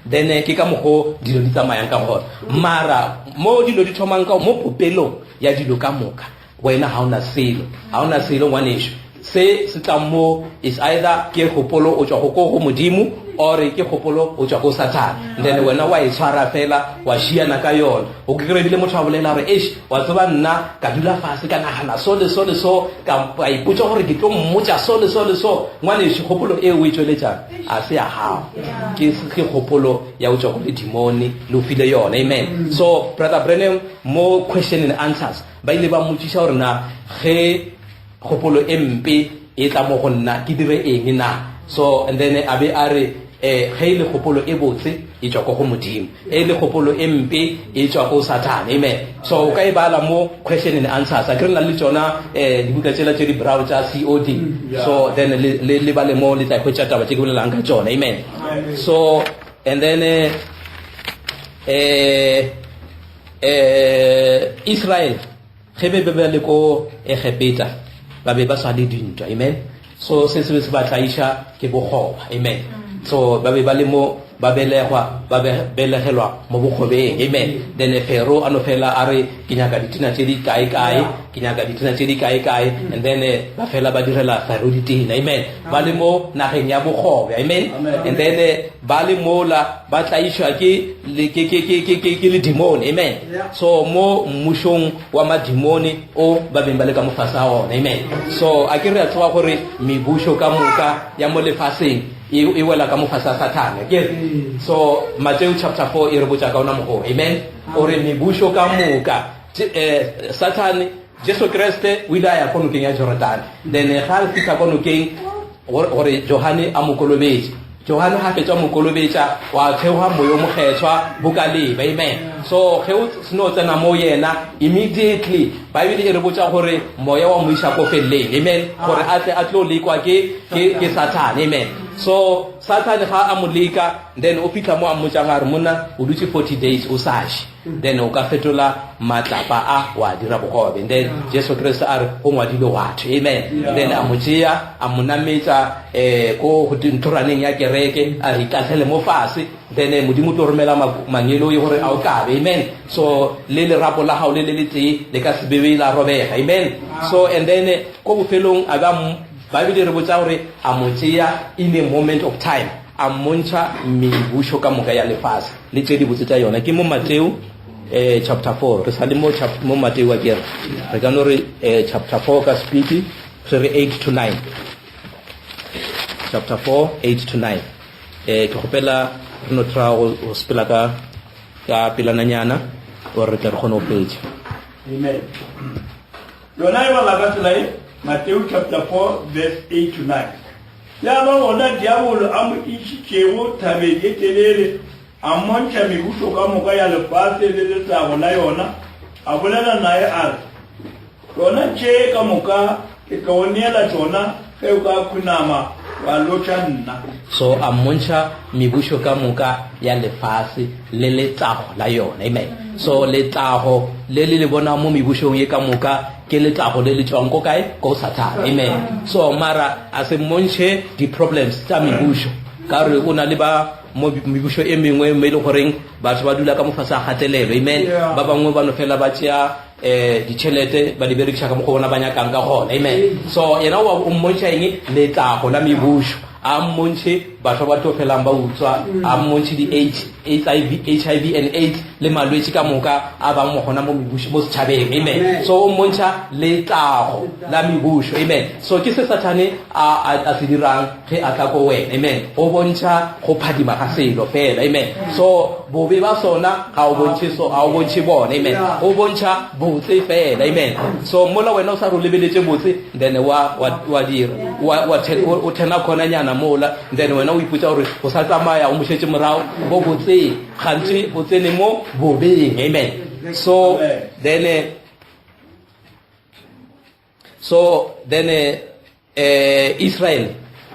then ke ka mogo dilo di tsamayang ka gona mara mo dilo di thomang ka mo popelong ya dilo ka moka wena ha ona selo ngwanesho se tla mo is either ke gopolo o tswa go modimo or ke gopolo o tswa go Satan then wena wa e tshwara fela wa shiana ka yona o ke krebile motho a bolela re wa tseba nna ka dula fase ka nagana so ka ipotsa gore ke tlo mmotsa so ngwane se gopolo e o e tsweletsang a se ya hao ke gopolo ya o tswa go demoni lo file yona amen so brother Brenham mo question and answers ba ile ba mmotsisa gore na ge gopolo empe e tla mo go nna ke dire eng na so and then abe are ge le kgopolo e botse e tswa go modimo le kgopolo e mpe e tswa go Satan. Amen. So o ka e bala mo question and answers a ke re na le tsona dibuka tsela tse di brown tsa COD. So then le bale mo le tla khwetsa taba tse ke bolelang ka tsona. Amen. So and then Israel ge be le ko Egepeta ba be ba sa le dintwa. Amen. So se se ba tlaisha ke bogoba. Amen. So ba be ba le mo ba belegelwa mo bogobeng. Amen. Then Pharaoh ano fela are ke nyaka ditina tse di kae and then ba fela ba direla Pharaoh ditina. Amen. Ba le mo nageng ya bogobe. Amen. And then ba le mola ba tlaisha ke le demon. Amen. So mo mushong wa madimoni o ba beng ba le ka mofasa ona. Amen. So a ke re a tsoa gore mebusho ka moka ya mo lefaseng e wela ka mofasa Satane. So Matthew chapter 4 e re botsa ka ona mo. Amen. Ore mebusho ka moka Satane Jesu Kriste wila ya kono keng ya Jordan. Then ga fika kono keng ore Johane a mokolobetse. Johane ha fetsa mokolobetsa wa theoha moyo mo kgetswa bukale. Amen. So ge o sno tsena mo yena immediately Bible e re botsa gore moya wa moisa ko felleng. Amen. Gore a tlo lekwa ke Satan. Amen. So Satan ga a moleka then o pitla mo a motsangare mona o dutse 40 days o sashi. Then o ka fetola matlapa a wa dira bogobe. And then Jesu Christ are go ngwadile watho. Amen. Then a motsia a monametsa ko go dintoraneng ya kereke a rikatlele mo fase. Then modimo tlo romela mangelo e gore a o kabe. Amen. So le rapo la hao le tse le ka sebebe la robega. Amen. So and then ko bofelong aga Bible re botsa gore a motsia in a moment of time a montsha mebusho ka moka ya lefase le tse di botse tsa yona ke mo Matthew chapter 4 re sa le mo Matthew wa kere re ka no re chapter 4 ka speak re 8 to 9 chapter 4 8 to 9 ke gopela re no tra go spela ka pilananyana o re tle re gone o page. Amen. Yona e bala ka tsela Matthew chapter 4 verse 8 to 9. Ya ba ona diabolo amu itshego tabedi telele amontsha mebusho ka moka ya lefase le tsa bona yona a bolela nae a yona tše ka moka ke kaonela tsona ge o ka khunama wa lotsha nna. So a montsha mebusho ka moka ya lefase le letsago la yona. Amen. So letsago le bona mo mebushong e ka moka ke letsago le tswang ko kae ko Satan. Amen. So mara as a montshe di problems tsa mebusho ka re o na le ba mo mebusho e mengwe me le goreng batho ba dula ka mofasa gatelelo. Amen. Ba bangwe ba no fela ba tsia ditšhelete ba di berekisa ka mo go bona ba nyakang ka gona. Amen. So yena o montsha eng letsago la mebusho a montshe batho ba to felang ba utswa a montshe di HIV and AIDS le malwetse ka moka a ba mo gona mo mebusho mo setšhabeng. Amen. So o montsha letsago la mebusho. Amen. So ke se Satane a se dirang ge a tla ko wena. Amen. O bontsha go phadima ga selo fela. Amen. So bobe ba sona ga o bontshe so a o bontshe bona. Amen. O bontsha botse fela. Amen. So mola wena o sa ro lebeletse botse then wa dira o tena khona nyana mola then wena o iputsa gore o sa tsamaya o moshetse morao bo botse gantsi o tsene mo bobeng. Amen. So then Israel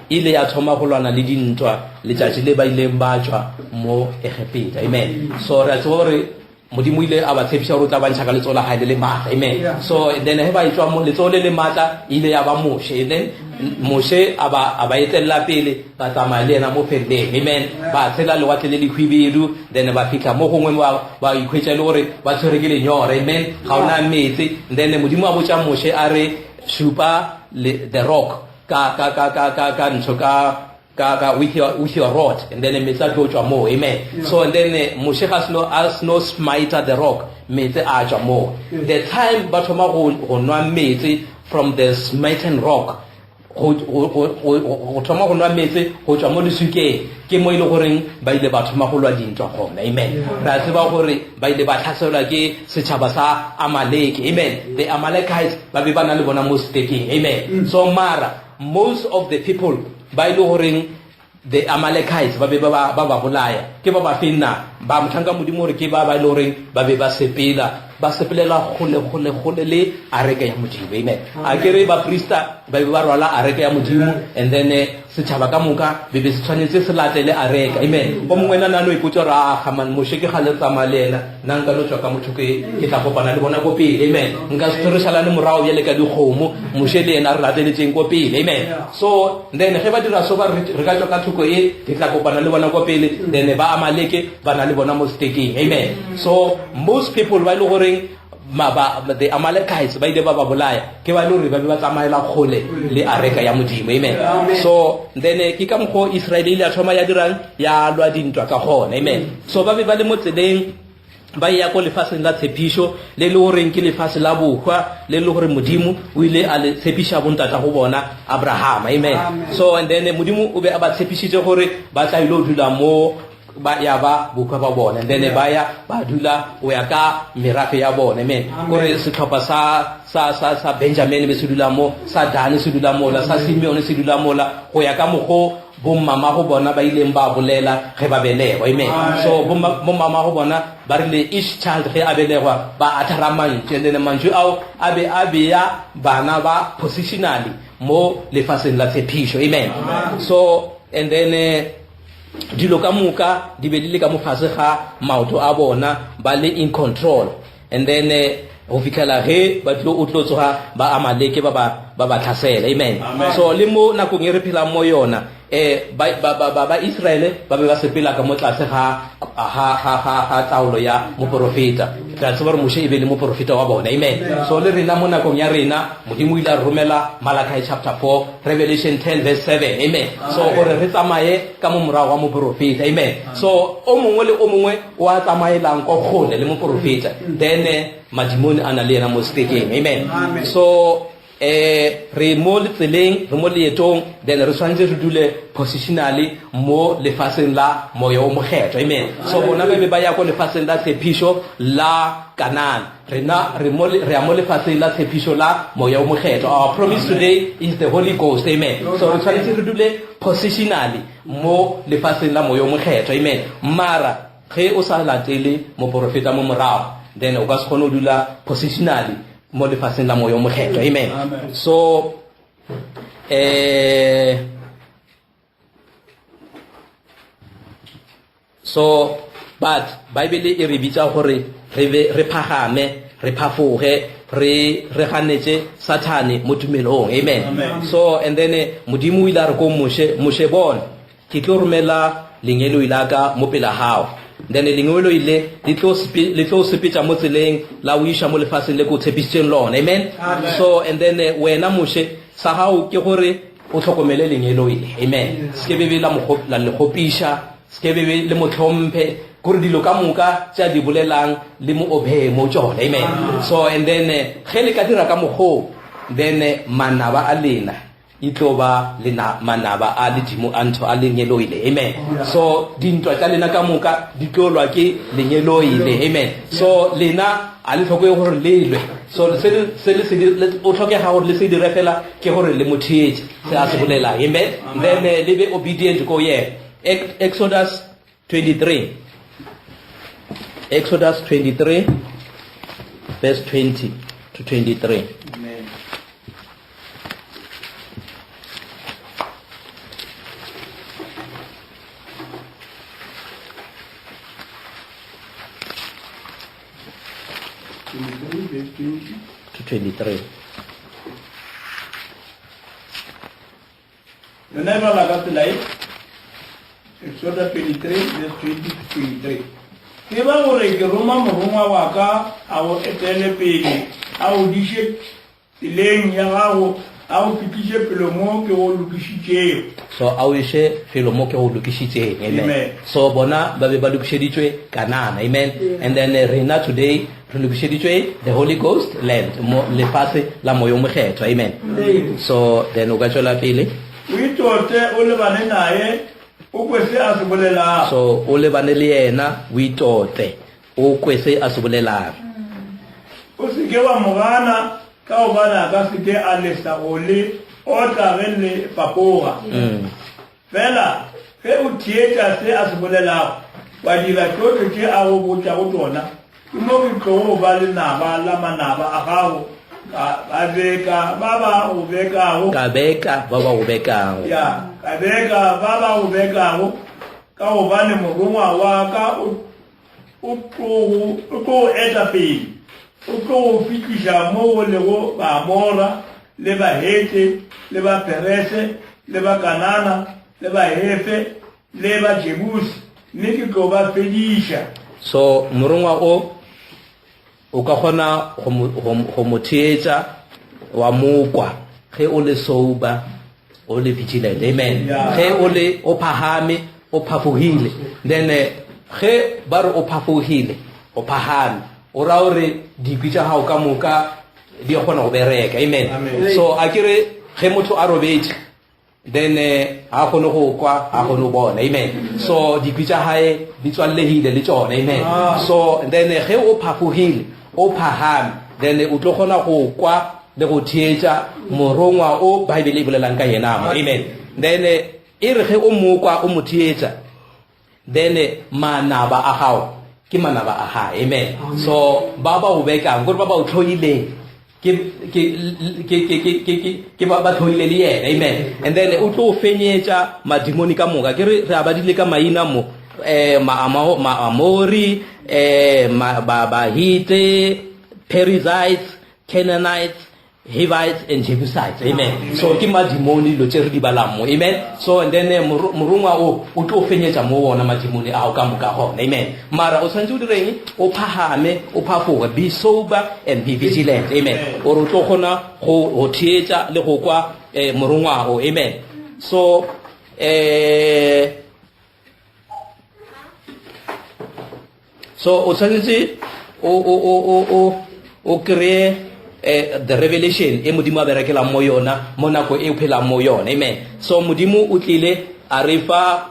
ile ya thoma go lwana le dintwa letšatši le ba ileng ba tswa mo Egepeta. Amen. So re tsore modimo ile a ba tshepisa gore o tla bantšha ka letso la gae le matla. Amen. So then he ba itswa mo letso le matla ile ya ba Moshe. Then Moshe a ba etella pele ba tsamaya le ena mo phendeng. Amen. Ba tshela le watle le dikhubedu then ba fitlha mo gongwe ba ikhwetsa le gore ba tshwere ke lenyora. Amen. Ga ona metsi then modimo a botsa Moshe a re supa the rock ka ntsho ka with your rod and then metsi a tlo tswa mo. Amen. So and then Moshe has no smite the rock metsi a tswa mo. The time ba thoma go nwa metsi from the smitten rock go thoma go nwa metsi go tswa mo lesukeng ke mo ile goreng ba ile ba thoma go lwa dintwa gona. Amen. Ra tseba gore ba ile ba tlhaselwa ke setšhaba sa Amaleki. Amen. The Amalekites ba be ba na le bona mo stekeng. Amen. So mara most of the people ba ile goreng the Amalekites ba be ba bolaya ke ba ba fenna ba mthanga modimo re ke ba ba loreng ba be ba sepelela gole le areke ya modimo amen a kere ba priesta ba be ba rwala areke ya modimo and then setšhaba ka moka be se tshwanetse se latele areka amen go mongwe na no ipotsa ra gaman moshe ke gale tsama le ena nna nka no tswa ka motho ke tla kopana le bona ko pele amen nka se tsoresala le morao ya le ka dikgomo moshe le ena re lateletseng ko pele amen so then ge ba dira so ba re ka tswa ka thoko e ke tla kopana le bona ko pele then ba Amaleke ba na le bona mo stekeng amen so most people ba ile goreng the Amalekites ba ile ba bolaya ke ba lori ba be ba tsamaela kgole le areka ya modimo amen so then ke ka mgo Israel ile a thoma ya dirang ya lwa dintwa ka gona amen so ba be ba le mo tseleng ba ya ko lefaseng la tshepisho le le goreng ke lefase la bokgwa le le gore modimo o ile a le tshepisha bontata go bona Abraham amen so and then modimo o be a ba tshepisitse gore ba tla ile o dula mo ba ya ba bokgwa ba bona and then ba ya ba dula o ya ka merafe ya bona amen gore setlhopha sa Benjamin be se dula mo sa Dan se dula mo la sa Simeon se dula mo la go ya ka mogo bo mama go bona ba ileng ba bolela ge ba belegwa amen so bo mama go bona ba rile each child ge a belegwa ba atharamantse and then manju ao a be ya bana ba positionally mo lefaseng la tshepisho amen so and then dilo ka moka di be le ka mofase ga maoto a bona ba le in control and then go fikela ge ba tlo o tlo tsoga ba Amaleke ba tlhasela amen so le mo nakong e re phela mo yona ba Israel ba be ba sepela ka mo tlase ga taolo ya moprofeta ka tseba re Moshe e be le moprofeta wa bona amen so le rena mo nakong ya rena modimo ile a romela Malachi chapter 4 Revelation 10 verse 7 amen so gore re tsamaye ka mo morago wa moprofeta amen so o mongwe le o mongwe o a tsamaelang go gole le moprofeta then madimoni ana le ena mo stekeng amen so re mo letseleng re mo leetong then re tshwanetse re dule positionally mo lefaseng la moya o mokgetho amen so bona ba be ba ya ko lefaseng la tshepisho la Canaan re ya mo lefaseng la tshepisho la moya o mokgetho our promise today is the Holy Ghost amen so re tshwanetse re dule positionally mo lefaseng la moya o mokgetho amen mara ge o sa latele moprofeta mo morao then o ka se kgone o dula positionally mo lefaseng la moya o mokgetho amen so but Bible e re bitsa gore re phagame re phafoge re ganetse Satane mo tumelong amen so and then modimo ile a re ko Moshe bona ke tlo romela lengelo ilaka mo pela hao then lengelo ile le tlo sepetsa mo tseleng la o isha mo lefaseng le go tshepisitseng lona amen so and then wena Moshe sa hao ke gore o tlhokomele lengelo ile amen se ke be la le gopisha se ke be le motlhompe gore dilo ka moka tsa di bolelang le mo obhe mo tsona amen so and then ge le ka dira ka mogo then manaba a lena itloba le manaba a ledimo a ntho a lengelo ile amen so dintwa tsa lena ka moka di tlolwa ke lengelo ile amen so lena a le tlhoke gore lelwe so se o tlhoke ga gore le se dire fela ke gore le mothetse se a se bolela amen then le be obedient go ye Exodus 23 verse 20 to 23 amen to 23 Whenever I got the light, Exodus 23, verse 20 to 23. Ke ba gore ke roma morongwa wa ka a o etele pele a o dishe tseleng ya gago a o fitlhise pele mo ke go lokišitšego so a o ishe felo mo ke go lokišitseng amen so bona ba be ba lokišeditswe Kanana amen and then rena today re lokišeditswe the Holy Ghost land mo lefase la moya o mokgetho amen so then o ka tswela pele o itote o lebane naye o kwese a se bolelang so o lebane le yena o itote o kwese a se bolelang o se ke wa mogana ka o bana ka se ke a lesa ole o tla re le papoga fela ge o theetša se a se bolelago wa dira tsohle tše a go botša go tsona ke mo ke tlogo ba le naba la manaba a gago ba beka ba ba go bekago ka beka ba ba go bekago ya ka beka ba ba go bekago ka gobane morongwa wa ka o tlo eta pele o tlo fitliša mo go lego ba Amora le ba Hete le ba Perese le ba Kanana le ba Hefe le ba Jebusi mme ke tlo ba fediša. so morongwa o ka kgona go mo theetša wa mokwa ge o le sober o le vigilant amen ge o le o phahame o phafogile then ge ba re o phafogile o phahame o ra gore dipi tša gago ka moka di kgona go bereka amen so a kere ge motho a robetše then ha kgone go kwa ha kgone go bona amen so dipi tša gae di tswallegile le tsona amen so then ge o phafogile o phahame then o tlo kgona go kwa le go theetša morongwa o baebele e bolelang ka yena mo amen then e re ge o mokwa o mo theetša then manaba a gago ke manaba a gae amen so ba ba go bekang gore ba ba o tlhoileng ke ba tlhoile le yena amen and then o tlo fenyetša madimoni ka moka ke re a badile ka maina mo Amori Bahite Perizzites Canaanites Hivites and Jebusites amen so ke madimoni lo tše re di balang mo amen so and then morongwa o tlo fenyetša mo wona madimoni ao ka moka gona amen mara o tshwanetse o direng o phahame o phafoge be sober and be vigilant amen ore o tlo kgona go theetša le go kwa morongwa o amen so o tshwanetse o kreye the revelation e modimo a berekelang mo yona mo nako e o phelang mo yona amen so modimo o tlile a re fa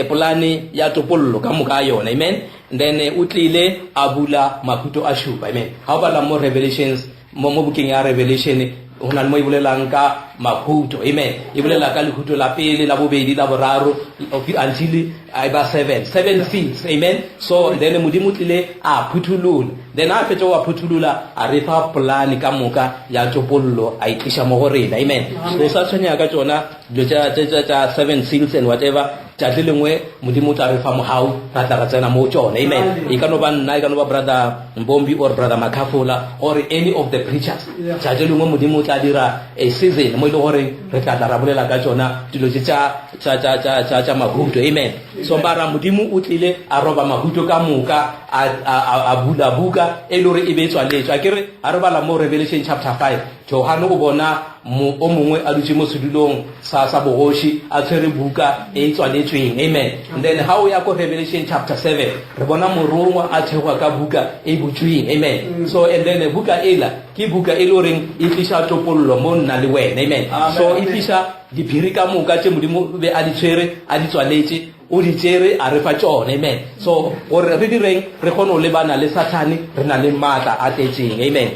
polane ya topollo ka moka yona amen then o tlile a bula mahuto a šupa amen ha o bala mo revelations mo bukeng ya revelation go na le mo e bolelang ka mahuto amen e bolela ka lehuto la pele la bobedi la boraro until I ba 7 seals amen so then modimo tlile a phuthulula then a fetša wa phuthulula a re fa polane ka moka ya topollo a itliša mo go rena amen so sa tshwenya ka tsona dilo tša 7 seals and whatever tšatši lengwe modimo tla re fa mogau ra tla ra tsena mo tsona amen e ka no ba nna e ka no ba brother Mbombi or brother Makafula or any of the preachers tšatši lengwe modimo tla dira a season mo ile gore re tla tla ra bolela ka tsona dilo tša mahuto amen so bara modimo o tlile a roba mahuto ka moka a bula buka e le gore e be tswaletšwe a kere a re bala mo Revelation chapter 5 Johane o bona o mongwe a dutse mo sedulong sa bogoši a tshwere buka e tswaletšweng amen and then ha o ya ko Revelation chapter 7 re bona morongwa a thekgwa ka buka e butsweng amen so and then buka ela ke buka e le goreng e tliša topollo mo nna le wena amen so e tliša diphiri ka moka tše modimo be a di tshwere a di tswaletše o di tšere a re fa tšone amen so gore re direng re kgone go lebana le Sathane re na le maatla a tletšeng amen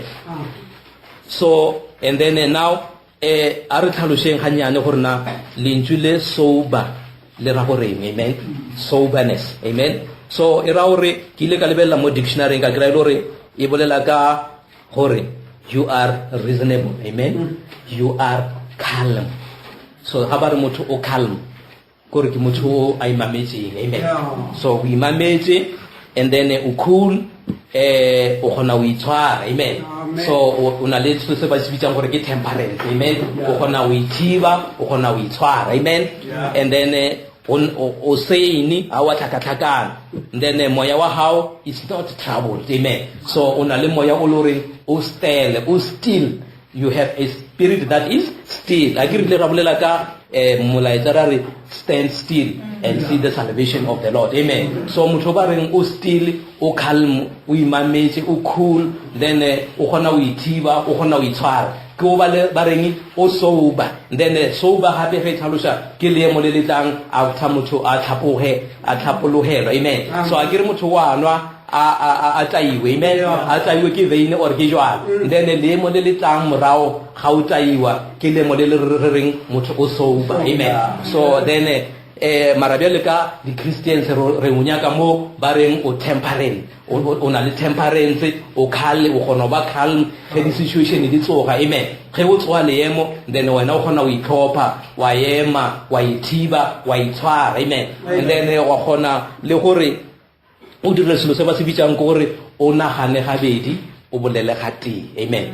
so and then now a re tlhaloseng gannyane gore na lentswe le sober le ra goreng amen soberness amen so e ra gore ke ile ka lebelela mo dictionary ka kry-a le gore e bolela ka gore you are reasonable amen you are calm so ga ba re motho o calm gore ke motho o a imametseng amen so o imametse and then o cool o kgona o itshwara amen so o na le se ba se bitsang gore ke temperance amen o kgona o ithiba o kgona o itshwara amen and then o sane a wa tlhakatlhakana then moya wa hao is not troubled amen so o na le moya o lore o still you have a spirit that is still a ke re ra bolela ka molaetsa ra re stand still and see the salvation of the Lord amen so motho ba reng o still o calm o imametse o cool then o kgona o ithiba o kgona o itshwara ke o ba reng o sober then sober hape ge tlhaloša ke leemo le letlang after motho a tlhapologelwa amen so a ke re motho wa nwa a taiwe amen a taiwe ke veine or ke jwala then leemo le letlang morago ga o taiwa ke leemo le le reng motho o sober amen so then mara bjale ka di-Christians re o nyaka mo ba reng o temperate o na le temperance o calm o kgona ba calm ge di-situation di tsoga amen ge o tsoga leemo then wena o kgona o itlhopha wa ema wa ithiba wa itshwara amen and then wa kgona le gore o dire selo se ba se bitsang ke gore o nagane gabedi o bolele ga tee amen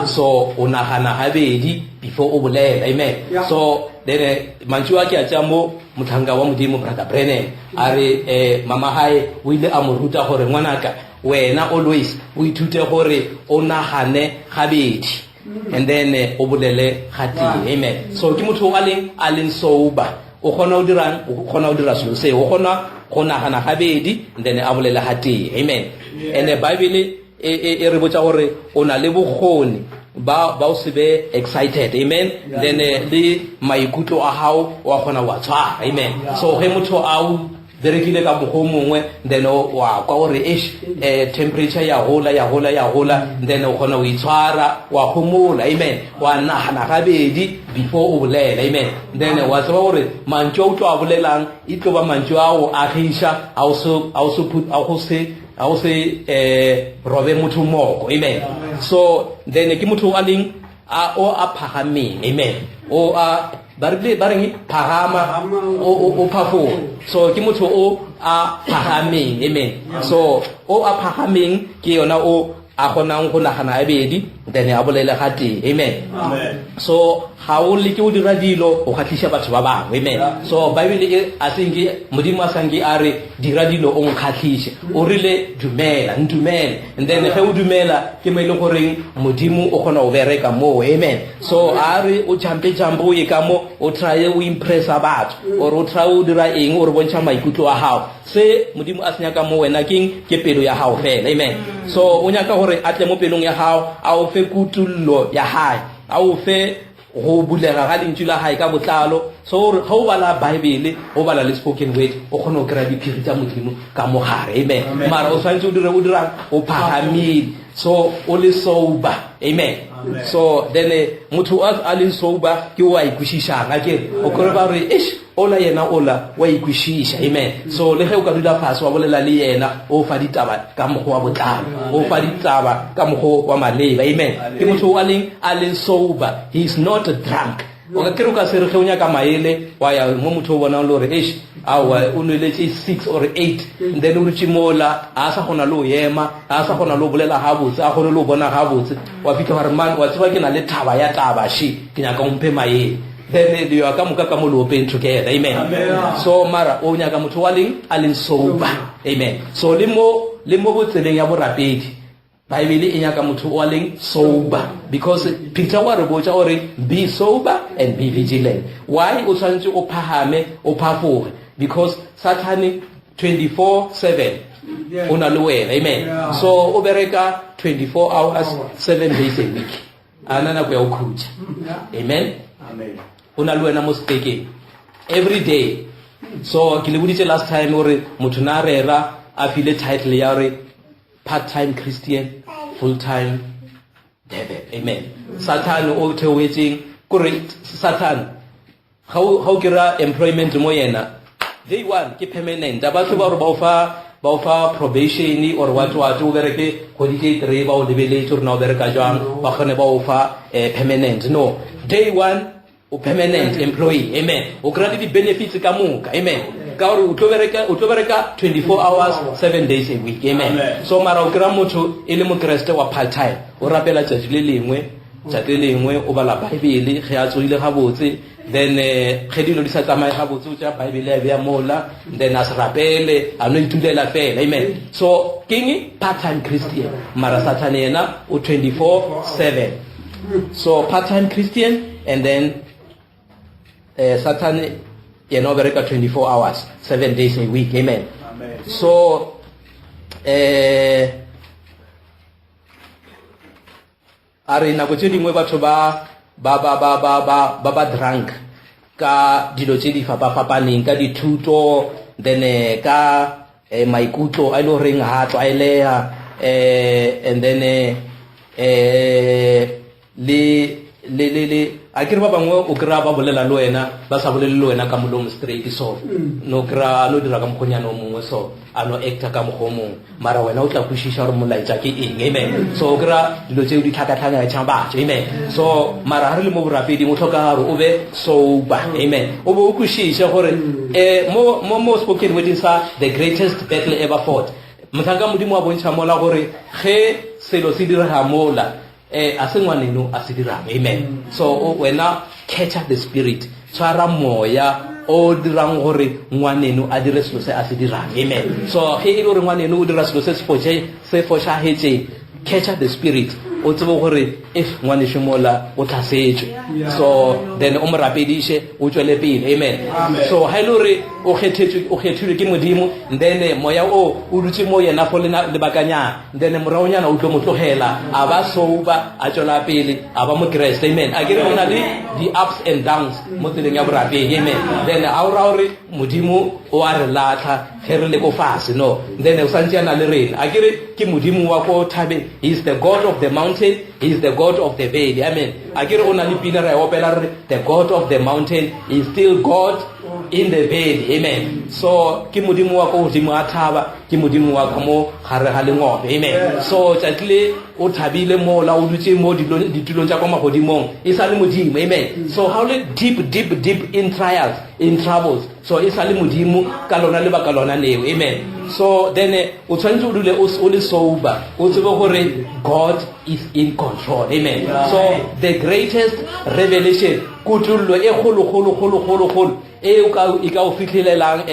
so o nagana gabedi before o bolela amen so then mantšu a ke a tša mo motlhanka wa modimo brother Brennan a re mama hae o ile a mo ruta gore ngwanaka wena always o ithute gore o nagane gabedi and then o bolele ga tee amen so ke motho a leng sober o kgona o dira selo se o kgona go nagana gabedi then a bolele ga tee amen and the Bible e re botsa gore o na le bokgoni ba o se be excited amen then le maikutlo a hao wa kgona wa tshwara amen so ge motho a o berekile ka mogo mongwe then wa kwa gore temperature ya gola then o kgona o itshwara wa gomola amen wa nagana gabedi before o bolela amen then wa tseba gore mantšu o tlo a bolelang e tlo ba mantšu a go agiša a go se robe motho moko amen so then ke motho a leng o a phagameng amen o a ba reng phagama o phafo so ke motho o a phagameng amen so o a phagameng ke yona o a gonang go nagana abedi then a bolele ga tee amen so ga o le ke o dira dilo o kgatlhisa batho ba bangwe amen so Bible a senke modimo a sanke a re dira dilo o nkgatlhise o rile dumela ntumele and then ge o dumela ke mo ile goreng modimo o kgona o bereka mo amen so a re o jumpe o ye ka mo o try o impressa batho or o try o dira eng o re bontsha maikutlo a hao se modimo a senya ka mo wena ke pelo ya hao fela amen so o nyaka gore a tle mo pelong ya hao a o fe kutullo ya hae a o fe go bulega ga lentšu la hae ka botlalo so ga o bala Bible o bala le spoken word o kgona o kry-a diphiri tša modimo ka mogare amen mara o tshwanetse o dirang o phagamile so o le sober amen so then motho a leng sober ke o a ikwešišang a kere o kore ba re ola yena ola wa ikwešiša amen so le ge o ka dula fase wa bolela le yena o fa ditaba ka mogo wa botlalo o fa ditaba ka mogo wa maleba amen ke motho a leng sober he is not drunk o ka kere o ka se re ge o nyaka maele wa ya mo motho o bonang le gore awa o nweletse 6 or 8 then o rutse mola a sa gona le o ema a sa gona le o bolela ga botse a gone le o bona ga botse wa fitlha gore man wa tseba ke na le thaba ya taba ke nyaka o mphe maele then you are ka moka ka mo lo open together amen so mara o nyaka motho wa leng a leng sober amen so le mo botseleng ya borapedi Bible e nyaka motho wa leng sober because Peter wa re botsa gore be sober and be vigilant why o tshwanetse o phahame o phafoge because Satan 24/7 una le wena amen so o bereka 24 hours 7 days a week anana go ya o khutsa amen una le wena mo stekeng every day so ke le boditse last time gore motho na rera a file title ya re part-time Christian full-time devil amen Satan o theoetseng kore Satan ga o kira employment mo yena day one ke permanent batho ba re ba o fa probation or what o bereke holiday 3 ba o lebeletse re na o bereka jwang ba khone ba o fa permanent no day one o permanent employee amen o kra di benefits ka moka amen ka gore o tlo bereka 24 hours 7 days a week amen so mara o kra motho e le mo Kriste wa part time o rapela tšatši le lengwe o bala Bible ge a tsoile ga botse then ge dilo di sa tsamaye ga botse o tša Bible ya bea mola then a se rapele a no itulela fela amen so king part time Christian mara Satan yena o 24/7 so part time Christian and then Satan yena o bereka 24 hours 7 days a week amen so are nako tse dingwe batho ba drunk ka dilo tse di fapafapaneng ka dithuto then ka maikutlo a ile reng ha tlwaelea and then a kere ba bangwe o kry-a ba bolela le wena ba sa bolele le wena ka molomo straight so no kry-a no dira ka mokgonyana o mongwe so a no acta ka mokgwa o mongwe mara wena o tla kwešiša gore molaetša ke eng amen so o kry-a dilo tseo di tlhakatlhakatšhang batho amen so mara ga re le mo borapeding o tlhoka gore o be sober amen o be o kwešiše gore mo spoken wording sa the greatest battle ever fought motlhanka modimo wa bontšha mola gore ge selo se direga mola a se ngwaneno a se dirang amen so wena catch the spirit tshwara moya o dirang gore ngwaneno a dire selo se a se dirang amen so ge e le gore ngwaneno o dira selo se se fošagetseng catch the spirit o tsebe gore if ngwanesho mola o tlhasetswe so then o mo rapediše o tšwele pele amen so ha ile gore o kgethilwe ke modimo then moya o dutse mo yena fo lebakanyana then moraonyana o tlo mo tlogela a ba sober a tšwela pele a ba mo kreste amen a kere go na le di-ups and downs mo tseleng ya borapedi amen then a o ra gore modimo o a re latlha ge re le ko fase no then o santse a na le rena a kere ke modimo wa ko thabeng he is the god of the mountain, he is the God of the valley. Amen. Akere ona le pina ra opela re the God of the mountain is still God in the valley. Amen. So ke modimo wa ko modimo a thaba, ke modimo wa ka mo gare ga lengombe. Amen. So tsatle o thabile mo la o dutse mo ditulong tsa kwa magodimong e sa le modimo. Amen. So how deep in trials, in troubles. So e sa le modimo ka lona le ba ka lona leo. Amen. So then o tshwanetse o dule o le sober o tsebe gore God is in control. Amen. So the greatest revelation kutullo e kholo e o ka o fitlhelelang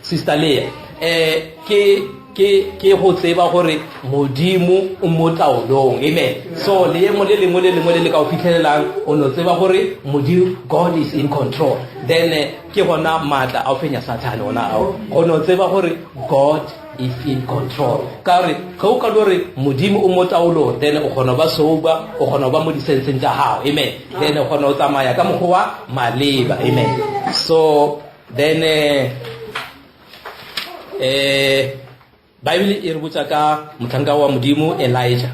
sister Leah ke go tseba gore modimo o mo taolong. Amen. So le mo le lengwe le ka o fitlhelelang o no tseba gore modimo God is in control. Then ke gona matla a fenya Satan ona o no tseba gore God is in control. Kare ge o ka lore modimo o mo taolong then o gona ba sober o gona ba mo disenseng tsa hao. Amen. Then o gona o tsamaya ka mogwa wa maleba. Amen. So then Bible e re botsa ka motlhanka wa modimo Elijah.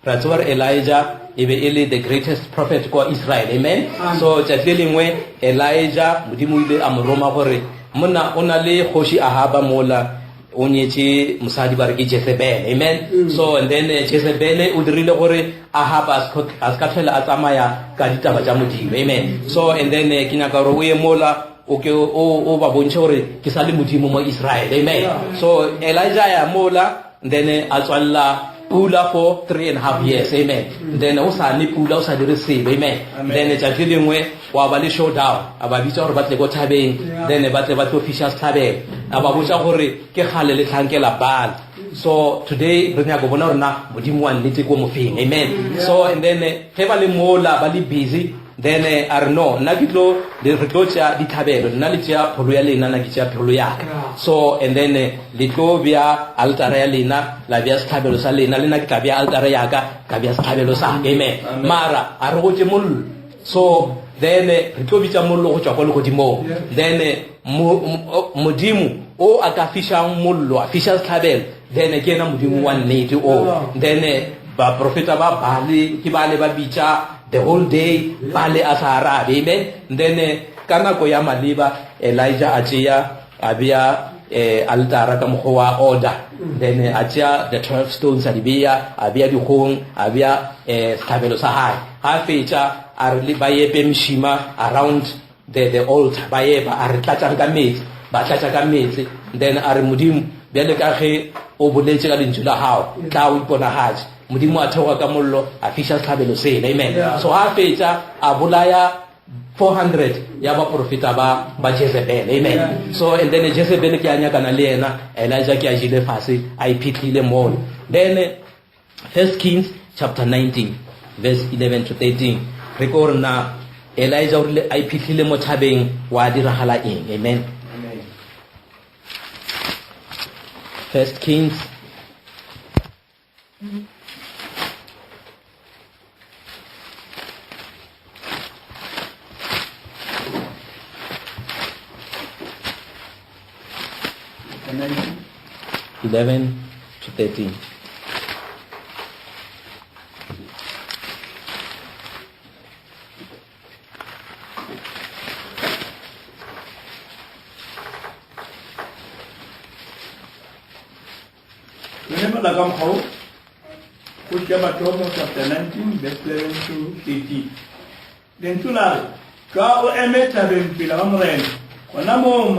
Ra tswa Elijah e be e le the greatest prophet ko Israel. Amen. So tšatši lengwe Elijah modimo ile a mo roma gore monna o na le kgoši Ahaba mola o nyetse mosadi ba re ke Jezebel. Amen. So and then Jezebel o dirile gore Ahaba a ska tlhela a tsamaya ka ditaba tša modimo. Amen. So and then ke nyaka gore o ye mola o ba bontshe gore ke sa le modimo mo Israel. Amen. So Elijah ya mola then a tswalla pula for 3.5 years. Amen. Then o sa ne pula o sa dire sebe. Amen. Then tšatši lengwe wa ba le showdown a ba bitsa gore ba tle go thabeng then ba tle officials thabeng a ba botsa gore ke gale le tlhankela Baal. So today re nyaka bona gore na modimo wa nnete ko mofeng. Amen. So and then ge ba le mola ba le busy then are no nna ke tlo le re tlo tša dithabelo nna le tša pholo ya lena nna ke tša pholo yaka. So and then le tlo bja altara ya lena la bja sethabelo sa lena lena ke tla bja altara yaka ka bja sethabelo sa. Amen. Mara a re go tše mollo so then re tlo bitša mollo go tšwa kwa legodimong then modimo o a ka fišang mollo a fiša sethabelo then ke ena modimo wa nnete o then ba profeta ba bale ke bale ba bitša the whole day bale a sa arabe. Amen. Then ka nako ya maleba Elijah a tšea a bea altara ka mokgwa wa order then a tšea the 12 stones a di bea a bea dikgong a bea sethabelo sa hae ga fetša a re ba epe mšima around the altar ba epa a re tlatša ka metsi ba tlatša ka metsi then a re modimo bjale ka ge o boletše ka lentšu la gao tla o iponagatše modimo a theoga ka mollo a fiša sethabelo sena. Amen. So ga fetša a bolaya 400 ya ba profeta ba Jezebel. Amen. So and then Jezebel ke a nyakana le yena Elijah ke a jile fase a iphitlhile moo. Then 1 Kings chapter 19 verse 11 to 13 re ko re na Elijah o rile a iphitlhile mo thabeng wa diragala eng. Amen. 1 Kings Amen. 11 to 13. Remember the come how? Which chapter 19, verse 11 to 18. Then to lie. Ka o emeta ben pila morena. Wanamo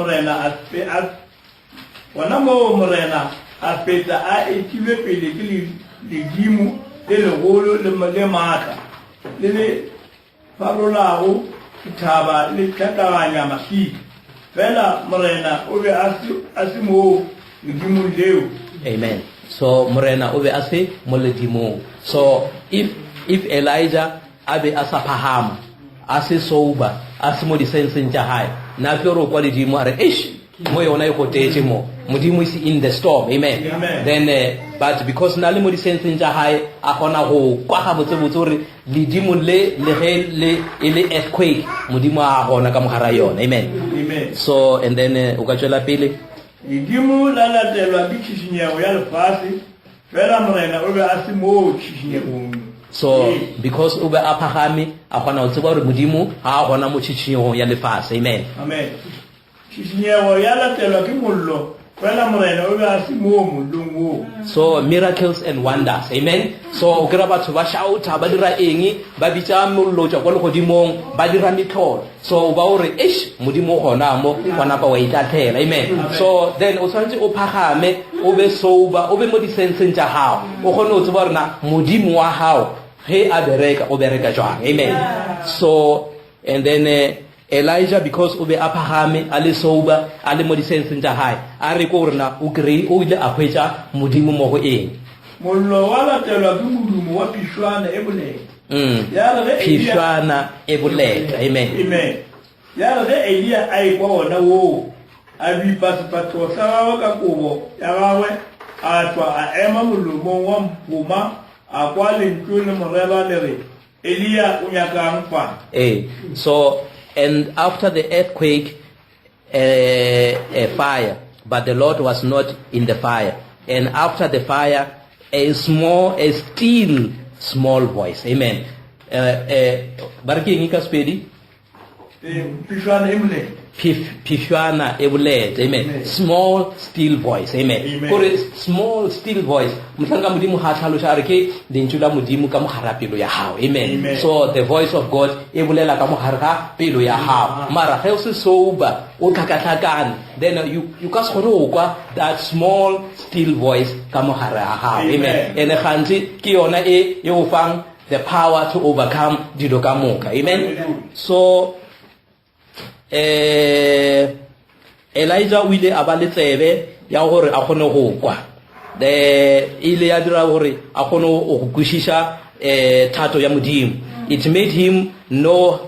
morena apeta a etive pele le gimu le rolo le mata. Le parolao kitaba le katawanya maki. Vela morena o be asimo le gimu leo. Amen. So morena o be ase mo le gimu. So if Elijah abe asapahama ase sober asimo di sense high na fero kwa di mo are mo yona iko tete mo modimo is in the storm. Amen. Then but because na le mo di sense high a gona go kwa ga botsebotse re le dimo le earthquake modimo a gona ka mogara yona. Amen. So and then o ka tswela pele dimo la telwa bitshishnyego ya lefase fela morena o be asimo tshishnyego. So because ube apagame a gona o tseba re modimo ha a gona mo tshitshinyego ya lefase. Amen. Amen. Tshitshinyego ya latelwa ke mollo fela morena o be asimo mollong. So miracles and wonders. Amen. So o kra batho ba shauta ba dira eng ba bitsa mollo tsa go le godimong ba dira method. So ba o re modimo gona mo gona pa wa itathela. Amen. So then o tshwantse o phagame o be sober o be mo di senseng tsa hao o gone o tseba rena modimo wa hao he a bereka o bereka jwang. Amen. So and then Elijah because o be aphagame a le sober a le mo di senseng tsa hae a re ko rena o grey o ile a hwetsa modimo mo go eng mollo wa latelwa ke modumo wa pishwana e boleta. Ya re pishwana e boleta. Amen. Ya re Elia a ikwa ona wo a bipa sepatho sa gagwe ka kobo ya gagwe a tswa a ema molomong wa mpoma a kwa lentswe le moreba le re Elia o nyaka mfa. So and after the earthquake a fire, but the Lord was not in the fire, and after the fire a still small voice. Amen. Barki ngika spedi Pishwana ebulet. Amen. Small still voice. Amen. Kore small still voice mutanga mudimu hathalo shareke dintula mudimu ka mogara pelo ya hao. Amen. So the voice of God ebulela ka mogara pelo ya hao mara ge o se sober o tlhakatlhakane then you ka se gone go kwa that small still voice ka mogara ya hao. Amen. Ene gantsi ke yona e o fang the power to overcome dilo ka moka. Amen. So Elijah o ile a ba le tsebe ya gore a gone go kwa ile ya dira gore a gone go kwishisha thato ya modimo. It made him know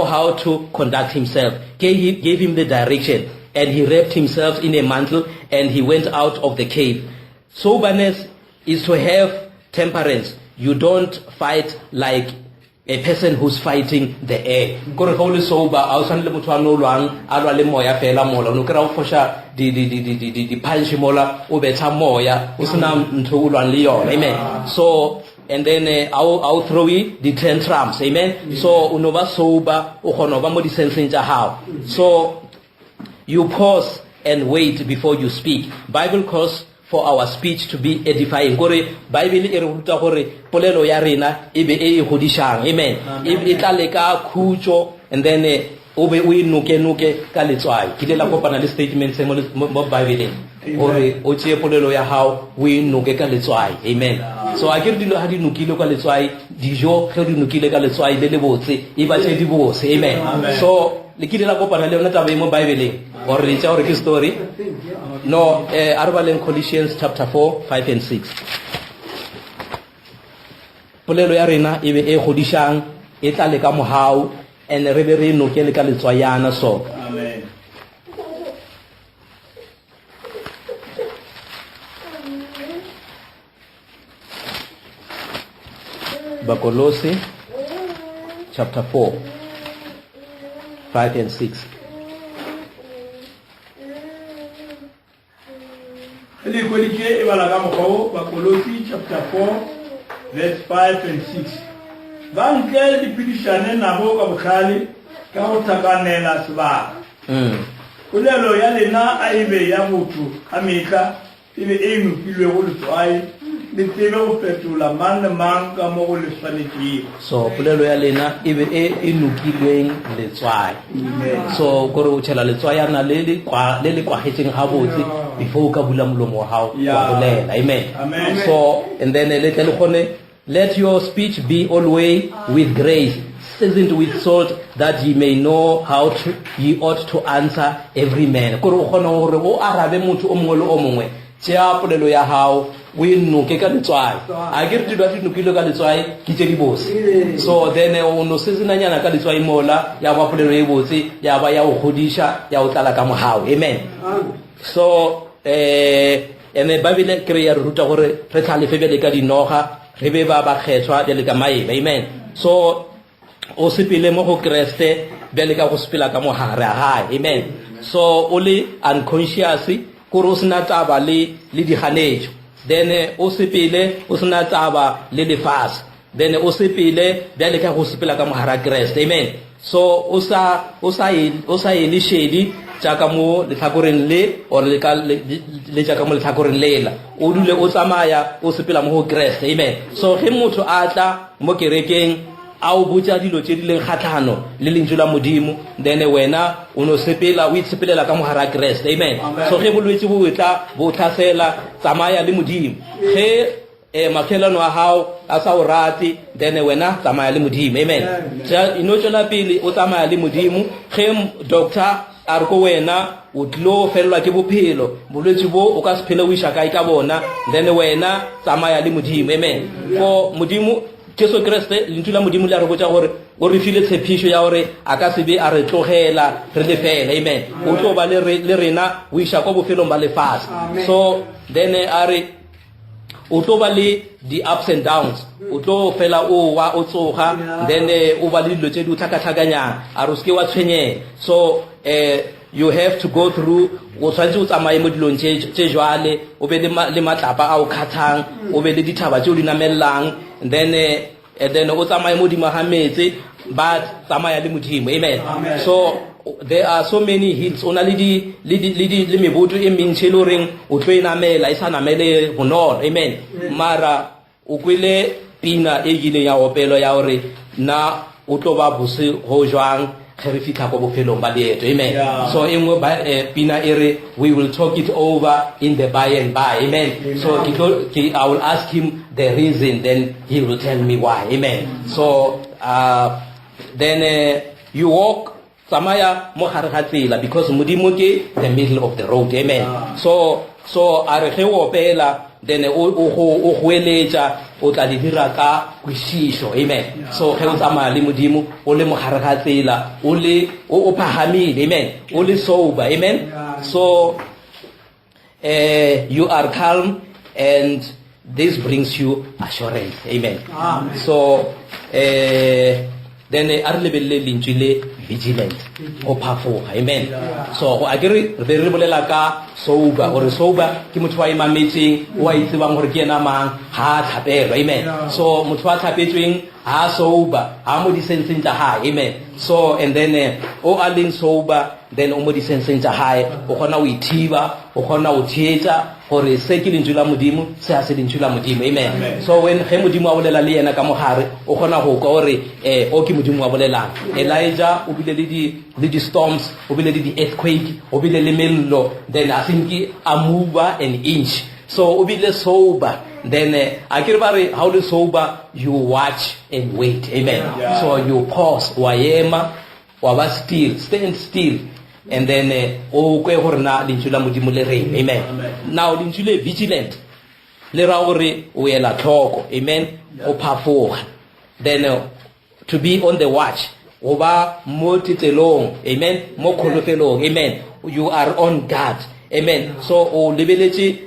how to conduct himself, gave him the direction, and he wrapped himself in a mantle and he went out of the cave. Soberness is to have temperance. You don't fight like a person who's fighting the air. Kore go le sober a o le motho a no lwang a lwa le moya fela mola no kra o fosha di punch mola o betsa moya o sena ntho o lwang le yona. Amen. So and then I'll throw it the tantrums. Amen. So uno ba sober o gona ba mo di senseng tsa hao. So you pause and wait before you speak. Bible calls for our speech to be edifying. Gore Bible e re ruta gore polelo ya rena e be e godishang. Amen. E tla le ka khutso and then o be o inuke ka letswai. Ke la kopana le statement se mo Bible gore o tsie polelo ya hao o inuke ka letswai. Amen. So a ke dilo ha di nukile ka letswai dijo ge di nukile ka letswai le botse e ba tse di botse. Amen. So le ke la kopana le yona taba mo Bible gore le tsa gore ke story. No, Arbaleng Colossians chapter 4, 5 and 6. Polelo ya rena e be e godishang e tla le ka mohau and re be re no ke le ka letswayana so. Amen. Bakolosi chapter 4, 5 and 6. Bakolosi chapter 4 verse 5 and 6. Banke di pidishane nabo ka bukhali ka go tsakanela sebaka. Polelo ya lena a ibe ya motho ka meka e be e nopilwe go letswai le tsebe go fetola mang le mang ka mo go le tshwanetseng. So polelo ya lena e be e nokilweng letswai. So kore o tshela letswayana le le kwagetseng ga botse before o ka bula molomo wa hao wa bolela. Amen. So and then le tle le gone, let your speech be always with grace, seasoned with salt, that ye may know how ye ought to answer every man. Kore o gone gore o arabe motho o mongwe le o mongwe tšea polelo ya hao o e noke ka letswai. A ke re dilo a di nokilwe ka letswai ke tše di bose. So then o no sesenanyana ka letswai mola ya ba polelo e botse ya ba ya o godiša ya o tlala ka mogao. Amen. So ene Bible ke re ya re ruta gore re tlhalefe bjale ka dinoga re be ba kgethwa bjale ka maeba. Amen. So o sepele mo go Kreste bjale ka go sepela ka mogare a gae. Amen. So o le unconscious kore o sena taba le diganetšo, then o sepele o sena taba le lefase, then o sepele bjale ka go sepela ka mogare a Kreste. Amen. So o sa e le šedi jaaka mo letlhakoreng le or le jaaka mo letlhakoreng lela, o dule o tsamaya o sepela mo go Kreste. Amen. So ge motho a tla mo kerekeng a o botsa dilo tše di leng kgatlhano le lentswe la Modimo, then wena o no sepela o itshepelela ka mogare a Kreste. Amen. So ge bolwetse bo tla bo tlhasela, tsamaya le Modimo. Ge makhelano a hao a sa o rate, then wena tsamaya le Modimo. Amen. E no tšwela pele o tsamaya le Modimo. Ge doctor a re ko wena o tlo felelwa ke bophelo, bolwetse bo o ka se phele o iša kae ka bona, then wena tsamaya le Modimo. Amen. For Modimo Jesu Kriste lentswe la Modimo le a re botsa gore o re file tshepišo ya gore a ka se be a re tlogela re le fela. Amen. O tlo ba le rena o iša kwa bofelong ba lefase. So then a re o tlo ba le di-ups and downs, o tlo fela o wa o tsoga, then o ba le dilo tše di o tlhakatlhakanyang, a re o seke wa tshwenyega. So you have to go through, o tshwanetse o tsamaye mo dilong tše jwale, o be le matlapa a o kgathang, o be le dithaba tše o di namellang, then o tsamaye mo dimo ga metse ba tsamaya le Modimo. Amen. So there are so many hills, o na le meboto e mentšhe e le goreng o tlo e namela e sa namele bonolo. Amen. Mara o kwele pina e kileng ya opelo ya gore na o tlo ba bose go jwang ge re fitlha ko bophelong ba leeto. Amen. So e nngwe pina e re we will talk it over in the by and by. Amen. So I will ask him the reason, then he will tell me why. Amen. So then you walk tsamaya mo gare ga tsela because Modimo ke the middle of the road. Amen. So a re ge o opela, then o goeletša o tla di dira ka kwešišo. Amen. So ge o tsamaya le Modimo o le mo gare ga tsela o phagamile. Amen. O le sober. Amen. So you are calm and this brings you assurance. Amen. So then a re lebelele lentswe le vigilant o phafoga. Amen. So a ke re be re bolela ka sober, gore sober ke motho wa imametseng o a itsebang gore ke ena mang ha a tlhapelwa. Amen. So motho wa tlhapetsweng ha sober ha mo disenseng tša gae. Amen. So and then o a leng sober, then o mo disenseng tša gae o kgona o ithiba, o kgona o theetša gore se ke lentswe la Modimo se a se lentswe la Modimo. Amen. So when ge Modimo a bolela le yena ka mogare o kgona go kwa gore o ke Modimo a bolelang. Elijah o bile le di-storms, o bile le di-earthquake, o bile le mello, then I think a move an inch. So o bile sober, then a ke re ba re ha o le sober you watch and wait. Amen. So you pause, wa ema, wa ba still, stand still, and then o kwe gore na lentswe la Modimo le reng. Amen. Now lentswe le vigilant le ra gore o ela tlhoko. Amen. O phafoga, then to be on the watch, o ba mo titelong. Amen. Mo kgolofelong. Amen. You are on guard. Amen. So o lebeletse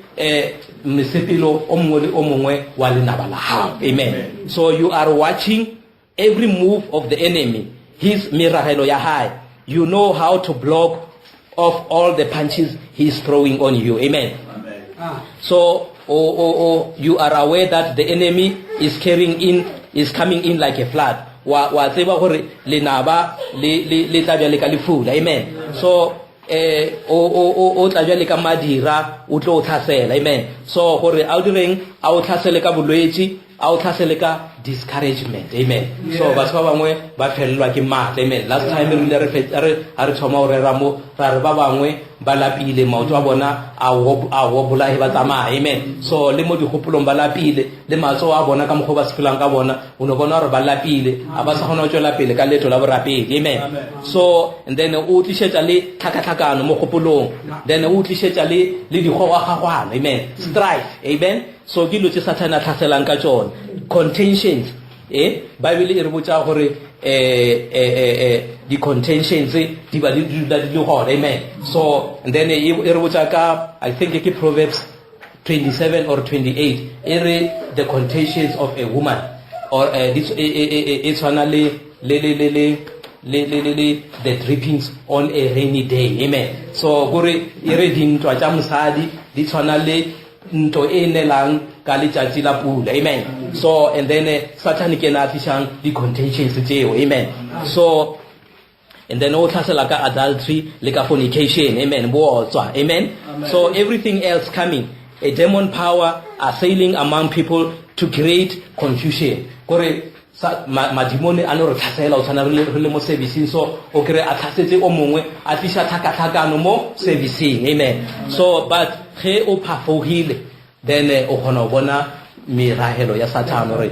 mesepelo o mongwe le o mongwe wa lenaba la gago. Amen. So you are watching every move of the enemy, his meragelo ya hae. You know how to block off all the punches he's throwing on you. Amen. So you are aware that the enemy is coming in like a flood. Wa tseba gore lenaba le tla bjale ka lefula. Amen. So o tla jwa le ka madira o tlo o tlhasela, amen. So gore a o direng a o tlhasele ka bolwetsi, a o tlhasele ka discouragement, amen. So batho ba bangwe ba felelwa ke matla, amen. Last time re ile re thoma o rera mo ra re ba bangwe ba lapile maoto a bona a wobola he ba tsamaya, amen. So le mo dikgopolong ba lapile le matso a bona ka mokgo ba sepelang ka bona o no bona gore ba lapile a ba sa gona o tswela pele ka leto la borapedi, amen. So and then o tlisetsa le tlhakatlhakano mo kgopolong, then o tlisetsa le digogagagwana, amen. Strife, amen. So ke lotse Satan a tlhaselang ka tsone, contentions, Bible e re botsa gore the contentions di ba di le gone, amen. So and then e re botsa ka, I think ke Proverbs 27 or 28, e re the contentions of a woman, or this it's finally the drippings on a rainy day, amen. So gore e re dintwa tsa mosadi di tshwana le nto e nelang ka letsatsi la pula, amen. So and then Satan ke na tlisang di contentions tseo, amen. So and then o tlhasela ka adultery le ka fornication, amen, bo tswa, amen. So everything else coming, a demon power assailing among people to create confusion. Gore madimone a no re tlhasela o tshwana re le mo servicing, so o kry a tlhasetse o mongwe a tlisa tlhakatlhakano mo servicing, amen. So but ge o phafogile then o kgona go bona meragelo ya Satan gore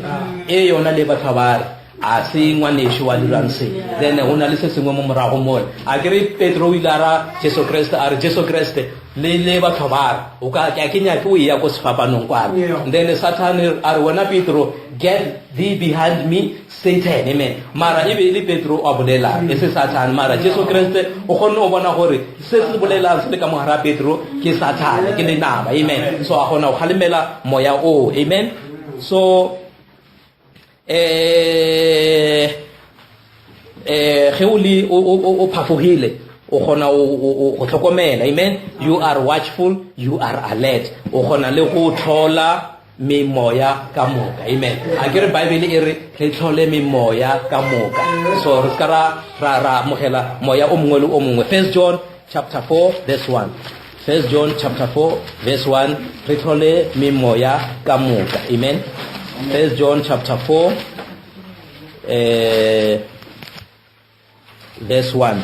e yona le batho ba re a se ngwaneso wa dirang se, then go na le se sengwe mo morago mole a kry Petro o ile a ra Jesu Kriste a re Jesu Kriste le batho ba re o ka ke kenya ke o ya go sefapanong kwane, then Satan a re wena Petro, get thee behind me Satan, amen. Mara e be le Petro a bolela e se Satan, mara Jesu Kriste o kgonne o bona gore se se bolelang se le ka mogara Petro ke Satan ke le naba, amen. So a gona o khalemela moya o, amen. So ge o le o phafogile o gona o tlhokomela, amen. You are watchful, you are alert, o gona le go tlhola me moya ka moka, amen. A ke re Bible e re re tlhole me moya ka moka, so re ska ra mogela moya o mongwe le o mongwe. 1 John chapter 4 verse 1, 1 John chapter 4 verse 1, re tlhole me moya ka moka, amen. 1 John chapter 4 verse 1.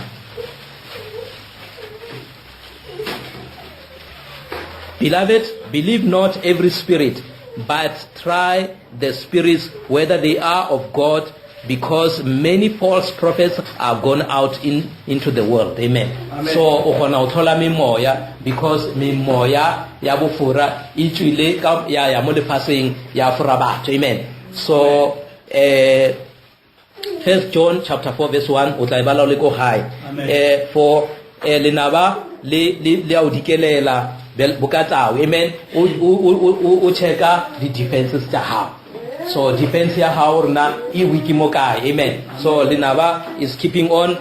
Beloved, believe not every spirit, but try the spirits whether they are of God, because many false prophets are gone out into the world, amen. So o gona o thola me moya, because me moya ya bofura e tswile ka ya mo lefaseng ya fura batho, amen. So 1 John chapter 4 verse 1 o tla ibala le go high for lenaba le a odikelela bukatao, amen. O checka the defenses tsa hao, so defense ya hao rena e wiki mo kae, amen. So lenaba is keeping on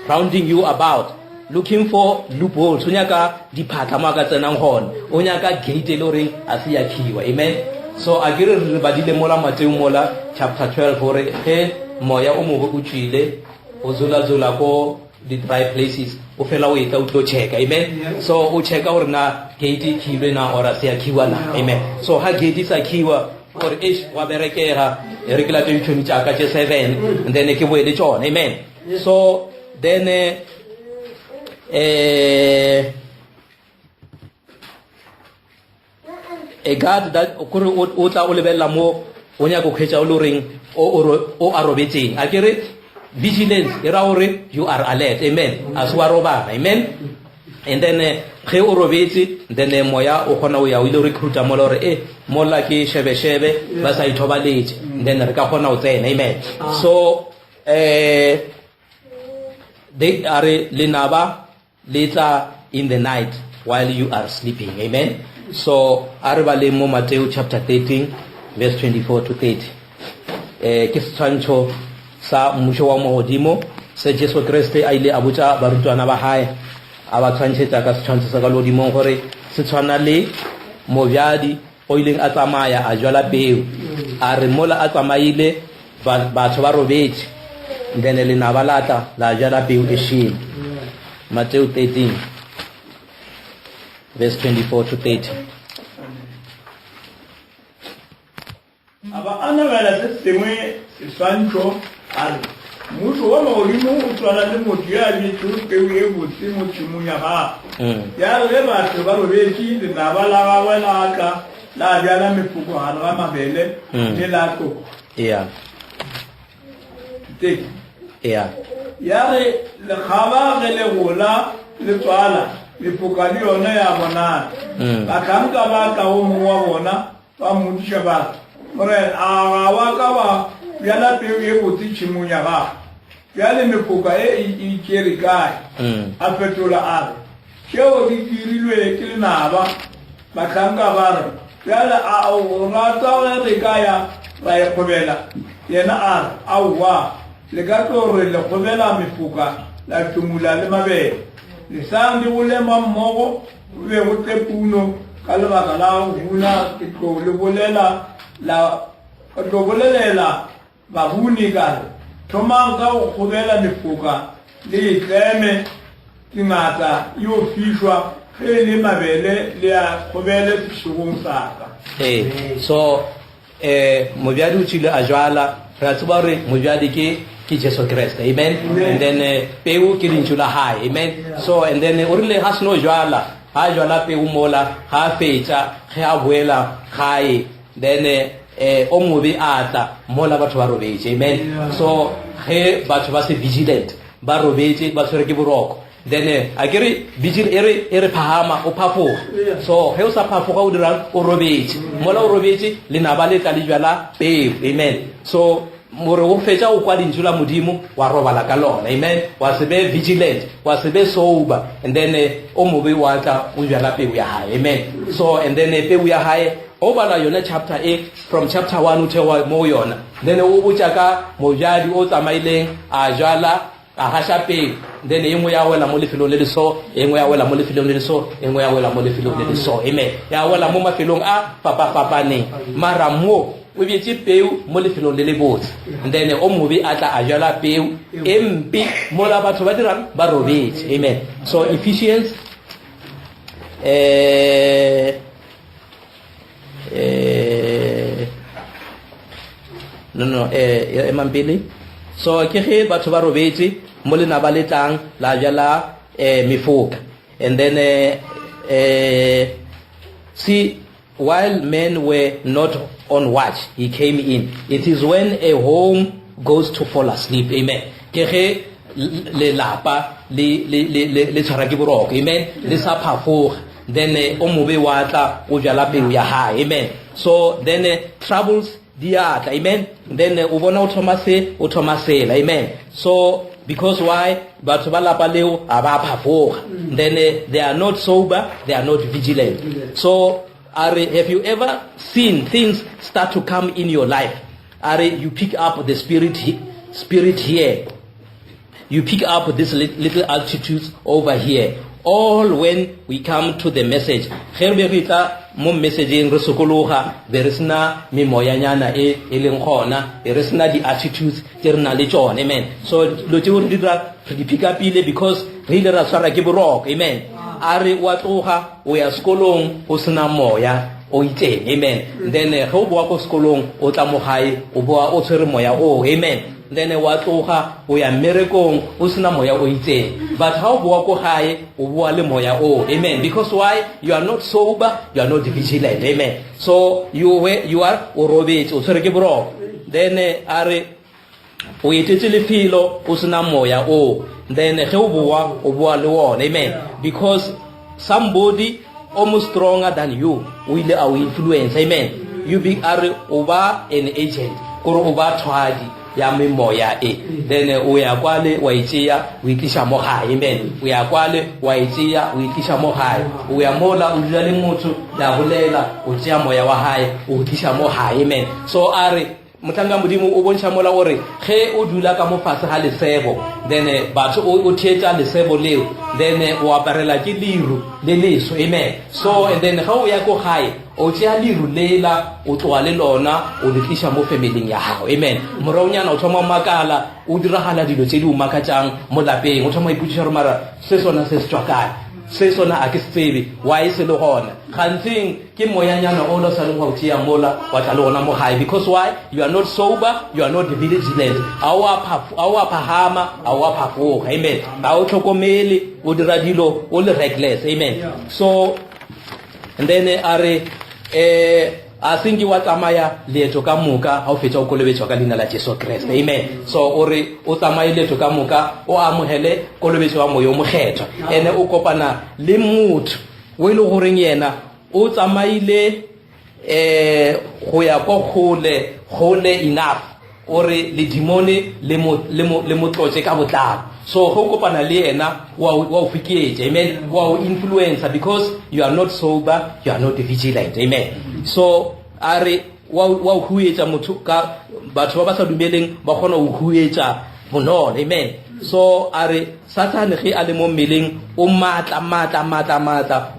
rounding you about, looking for loopholes, o nyaka diphatla mo ka tsenang gone, o nyaka gate le reng a se ya khiwa, amen. So a gere re badile mola Matthew mola chapter 12 gore he moya o mo go tswile o zola ko the dry places o fela o eta o tlo check, amen. So o checka gore na gate khiwe na ora se ya khiwa na, amen. So ha gate sa khiwa gore ish wa berekega re ke la tlo itshoni tsaka tse 7 and then ke boele tsone, amen. So then a God that o tla o lebella mo o nya go khetsa o lo reng o arobetseng a kere vigilance era ore you are alert, amen. As wa roba, amen. And then ge o robetse then moya o gona o ya o ile recruiter mo lore mola ke shebe ba sa ithobaletse then re ka gona o tsena, amen. So they are lenaba later in the night while you are sleeping, amen. So aribale mo Matthew chapter 13 verse 24 to 30 ke setshwantsho sa mmusho wa mogodimo se Jesu Kriste a ile a botsa barutwana ba hae a ba tshwantsetsa ka setshwantsho sa ka lodimo gore se tshwana le mojadi o ileng a tsamaya a jwala peo, a re mola a tsamaile batho ba robetse then le na balata la jwala peo e shile. Matthew 13 verse 24 to 30. aba anabela se sengwe seswantšho a re mmušo wa magodimo o tshwana le motho yo a jetšego peu e botse mo tšhimong ya gagwe ya re ge batho ba robetše lenaba la gagwe la tla la bjala mefoko gare ga mabele le la tloko ya re lekgaba ge le gola le tswala mefoka le yona ya bonana batlanka ba tla go mongwe wa bona ba mmodiša batho more a wa ka ba bjala peu e botse tšhimong ya gagwe bjale mefoka e ikere kae a fetola a re tšeo di dirilwe ke lenaba batlanka ba re bjale a o rata ge re ka ya ra e kgobela yena a re aowa le ka tlo re le kgobela mefoka la tumula le mabele lesang di bolema mmogo o be go tle puno ka lebaka la go buna ke tlo le bolelela babuni ka re thomang ka go kgobela mefoka le itleme ke ngata yo fišwa ge le mabele le a kgobele sešegong saka so mojadi o tswile a jwala re a tseba gore mojadi ke Jesu Kriste, amen. And then peu ke lentšu la hae, amen. So and then o rile ga seno jwala ha jwala peu mola ha fetša ge a boela gae then o mobe a tla mola batho ba robetše, amen. So ge batho ba se vigilant ba robetše ba tshwere ke boroko then a kere vigil ere phahama o phafoga so ge o sa phafoga o dirang o robetše mola o robetše lenaba le tla le jwala peu, amen. So more o fetša o kwa lentšu la modimo wa robala ka lona, amen. Wa se be vigilant, wa se be sober, and then o mobe wa tla o jwala peu ya hae, amen. So and then peu ya hae o bala yona chapter 8 from chapter 1 o thewa mo yona then o botša ka mojadi o tsamaileng a jwala a hasha peu then e nngwe ya wela mo lefelong le leso e nngwe ya wela mo lefelong le leso e nngwe ya wela mo lefelong le leso, amen. Ya wela mo mafelong a fapafapaneng mara mo o bjetse peu mo lefelong le le botse and then o mobe a tla a jwala peu e mpe mola batho ba dirang ba robetse, amen. So Ephesians emampele so ke ge batho ba robetse mo lenaba le tlang la jala mefoka and then see while men were not on watch he came in. It is when a home goes to fall asleep, amen. Ke ge le lapa le tshwara ke boroko, amen, le sa phafoga then o mobe wa tla o jala peu ya hae, amen. So then troubles diatla, amen. Then o bona o thomasela, amen. So because why batho ba lapa leo a ba phafoga then they are not sober, they are not vigilant. So have you ever seen things start to come in your life? You pick up the spirit here. You pick up this little altitudes over here. All when we come to the message. Mo messaging re sokologa there is na memoyanyana e leng gona there is na di attitudes tse re na le tsone, amen. So lo tse re dira re pick up ile because re ile ra swara ke boroko, amen. Are wa tloga o ya sekolong o sena moya o itseng, amen. Then ge o boa ko sekolong o tla mo gae o boa o tshwere moya o, amen. Then wa tloga o ya mmerekong o sena moya o itseng but ha o boa ko gae o boa le moya o, amen. Because why? You are not sober, you are not vigilant, amen. So you are o robetse o tshwere ke boroko then are o etetse lefelo o sena moya o then ge o boa le wona, amen. Because somebody almost stronger than you will our influence, amen. You be are over an agent or over twadi ya memoya then o ya kwale wa itsia o itlisha mo gae, amen. O ya kwale wa itsia o itlisha mo gae o ya mola o dula le motho ya bolela o tsia moya wa gae o itlisha mo gae, amen. So are motlanga modimo o bontsha mola gore ge o dula ka mo fase ga lesebo then batho o thetsa lesebo leo then o aparela ke liru le leso, amen. So and then ga o ya ko gae o tšea liru lela o tloga le lona o le tliša mo familing ya gago, amen. Moraonyana o thoma makala o diragala dilo tse di o makatsang mo lapeng o thoma ipotšiša gore mara se sona se se tswa kae se sona a ke se tsebe why se le gona gantsing ke moyanyana o lo sa le go tšea mola wa tla le gona mo gae because why you are not sober, you are not vigilant, a wa phahama, a wa phafoga. Amen. Ga o tlhokomele o dira dilo o le reckless. Amen. So and then a singi wa tsamaya leeto ka moka ha o fetsa o kolobetswa ka leina la Jesu Kriste. Amen. So ore o tsamaye leeto ka moka o amohele kolobetso wa moyo mo kgetho ene o kopana le motho o ile go reng yena o tsamaile go ya go gole enough ore le dimone le mo tlotse ka botlalo. So go kopana le yena wa fiketse. Amen. Wa influencer because you are not sober, you are not vigilant. Amen. So are wa huetsa motho ka batho ba sa dumeleng ba kgona ho huetsa bonolo. Amen. So are Satan ge a le mo mmeleng o matla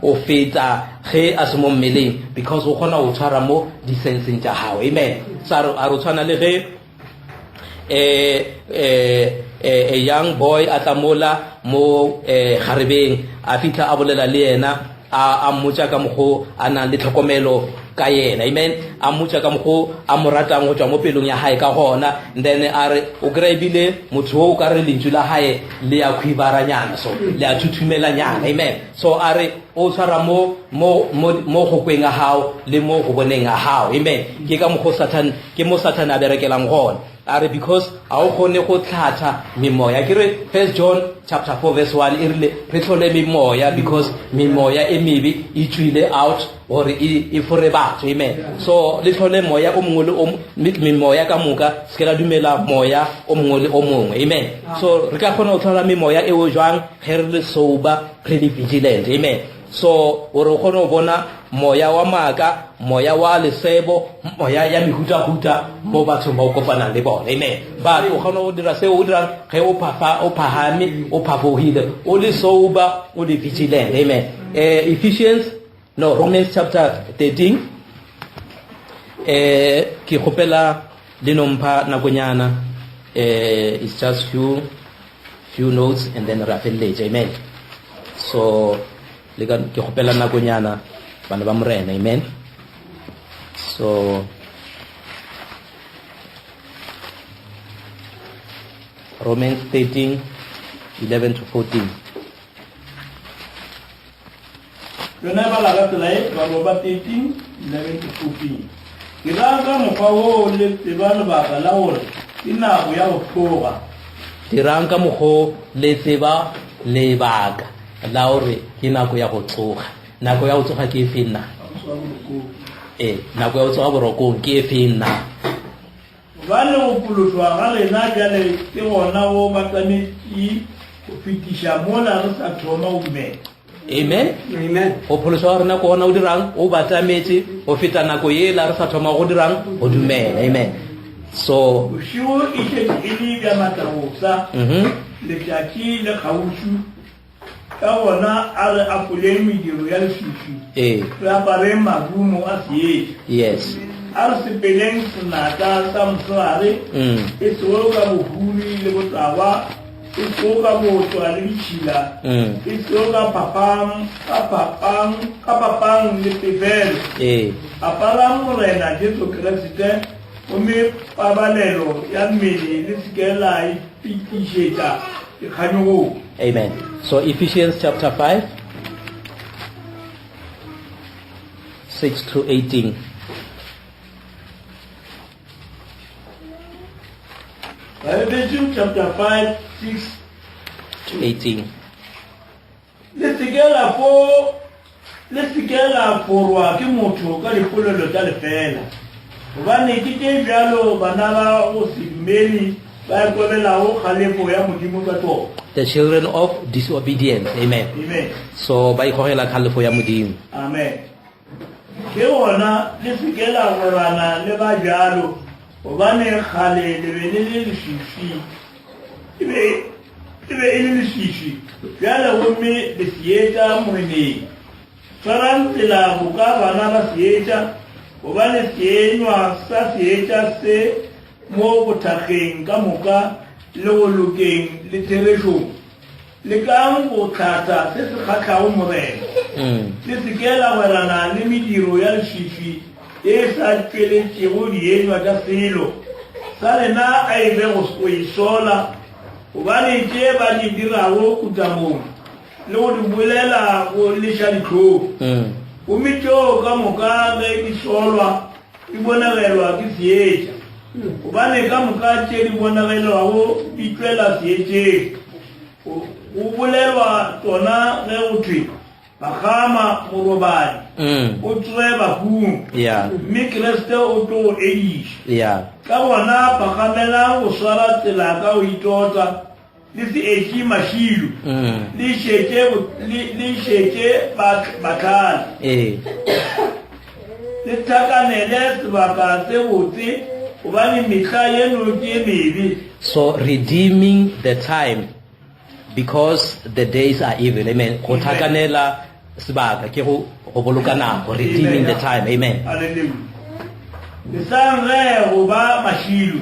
o feta ge a se mo mmeleng because o kgona ho tshwara mo di-senseng tsa hao. Amen. Saro a re tshwana le ge a young boy atamola mo garebeng a fitla a bolela le yena a mmotsa ka mogo a nang le tlhokomelo ka yena. Amen. A mmotsa ka mogo a moratang go tswa mo pelong ya hae ka gona then a re o kry-ebile motho o ka re lentswe la hae le ya khwibaranyana so le a thuthumelanyana. Amen. So a re o tshwara mo go kweng a hao le mo go boneng a hao. Amen. Ke ka mogo Satan a berekelang gona are because a o khone go tlhatha memoya ke re 1 John chapter 4 verse 1 irile re tlole memoya because memoya e mebe e tswile out or e fore batho. Amen. So le tlole moya o mongwe le o memoya ka moka se la dumela moya o mongwe le o mongwe. Amen. So re ka khona o tlhola memoya e o jwang ge re le sober, re le vigilant. Amen. So o re khona o bona moya wa maka, moya wa lesebo, moya ya mehuta mo batho ba o kopana le bona. Amen. Ba o khona o dira se o dira ge o phahame o phavohile o le sober o le vigilant. Amen. Romans chapter 13 ke khopela linompha nakonyana it's just few notes and then rafeletse. Amen. So le ka ke khopela nakonyana bana ba morena. Amen. So Romans 13:11 to 14. Yona ba la ka tselae ba go ba 13:11 to 14. Ke ranga mokgwa o le tseba lebaka la gore ke nako ya go tloga. Dirang ka mogo le tseba lebaka la gore ke nako ya go tloga. Nako ya go tloga ke efeng? Nako ya go tloga borokong ke efeng? Ba le go pulotwa ga lena jale ke gona o ba tlametse go fitisha mona re sa thoma o dumela. Amen. Amen. O pholoswa rena ko ona o dirang o batametse o feta nako ye la re sa thoma go dirang o dumela. Amen. So bosigo e tlile ka matlabosa le tšatši le kgaushu ka gona a re apole mediro ya lefifi re apare marumo a seetša. Yes. a re sepeleng senata sa mosegare e sego ka bohuni le botaba e sego ka botswa le ditšhila e sego ka papang le pefelo aparang morena Jesu Kriste gomme pabalelo ya mmele le sekela ipitišetša dikganyogong. Amen. So Ephesians chapter 5 6 to 18. Ephesians chapter 5 6 to 18. le sekela forwa ke motho ka dipolelo tša lefela gobane ke ke bjalo bana ba go se dumele ba ekobelago kgalefo ya modimo ka tona. The children of disobedience. Amen. Amen. So ba ikgogela kgalefo ya modimo. Amen. ke gona le sekela gorana le ba bjalo gobane kgale le be le le lefifi e be e le lefifi bjale gomme le seetša moreneng tshwarang tsela go ka bana ba seetša gobane seenywa sa seetša se mo bothakgeng ka moka le go lokeng le therešong le kang go thata se se khatlago morena le se ke la werana le mediro ya leshifi e sa tšweletšego dienywa tša selo sa lena a ebe go isola gobane tše ba di dirago kutamong le go di bolela go leša ditlhong gometšeo ka moka ge di solwa di bonagelwa ke seetša gobane ka moka tše di bonagelwago di tšwela seetšeng go bolelwa tsona ge go thwe bagama morobadi o tswe bakung mme keresete o tlo go ediša ka bona bagamelang go swara tsela ka go itota le se etse mašilo le šetše batlhale le thakanele sebaka se botse gobane mehla yeno ke mebe. So redeeming the time because the days are evil. Amen. Go thakanela sebaka ke go boloka nako, redeeming the time. Amen. Hallelujah. Nisangre goba mashilo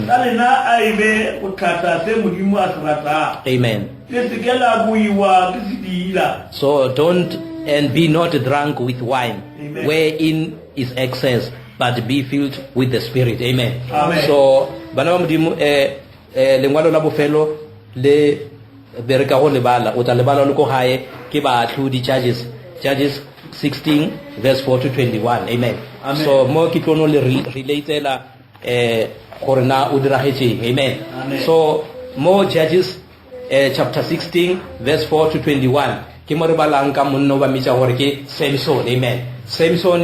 salena aibe go thata se modimo a se rata. Amen. Le sekela buiwa ke sedila. So don't and be not drunk with wine, wherein is excess, but be filled with the Spirit. Amen. Amen. So bana ba modimo lengwalo la bofelo le bereka go lebala o tla lebala le go gae ke ba tlhodi Judges 16 verse 4 to 21. Amen. Amen. So mo ke tlono le relatela gore na o diragetseng. Amen. Amen. So mo Judges chapter 16 verse 4 to 21 ke mo re balang ka monno ba mitsa gore ke Samson. Amen. Samson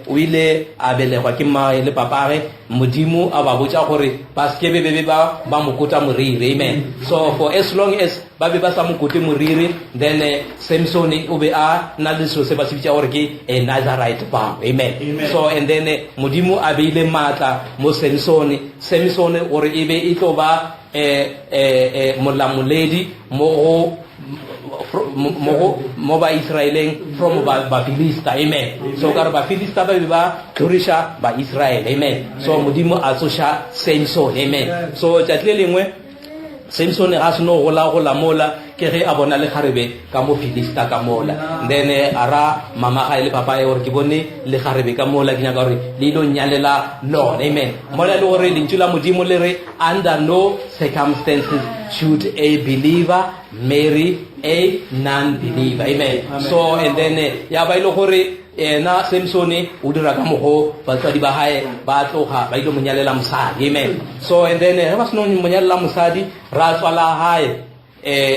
o ile a belegwa ke mmae le papage modimo a ba botsa gore ba se be ba mokota moriri. Amen. So for as long as ba be ba sa mokote moriri, then Samson o be a na le so se ba se bitsa gore ke a Nazarite vow. Amen. So and then modimo a beile matla mo Samson gore e be e tlo ba molamoledi mo ba Israeleng from ba Philista. Amen. So kar ba Philista ba turisha ba Israel. Amen. So modimo a tsosha Samson. Amen. So tsatle lengwe Samson ga se no gola mola ke ge a bona le kharebe ka mo Philista ka mola, then ara mama ga ile papa e gore ke bone le kharebe ka mola ke nya ka gore le ilo nyalela Lord. Amen. Mola le gore le ntula modimo le re under no circumstances should a believer marry a non-believer. Amen. So and then ya ba ile gore na Samson o dira ka mogo batswadi ba hae ba tloga ba ile monyalela mosadi. Amen. So and then re ba seno monyalela mosadi ra tswala hae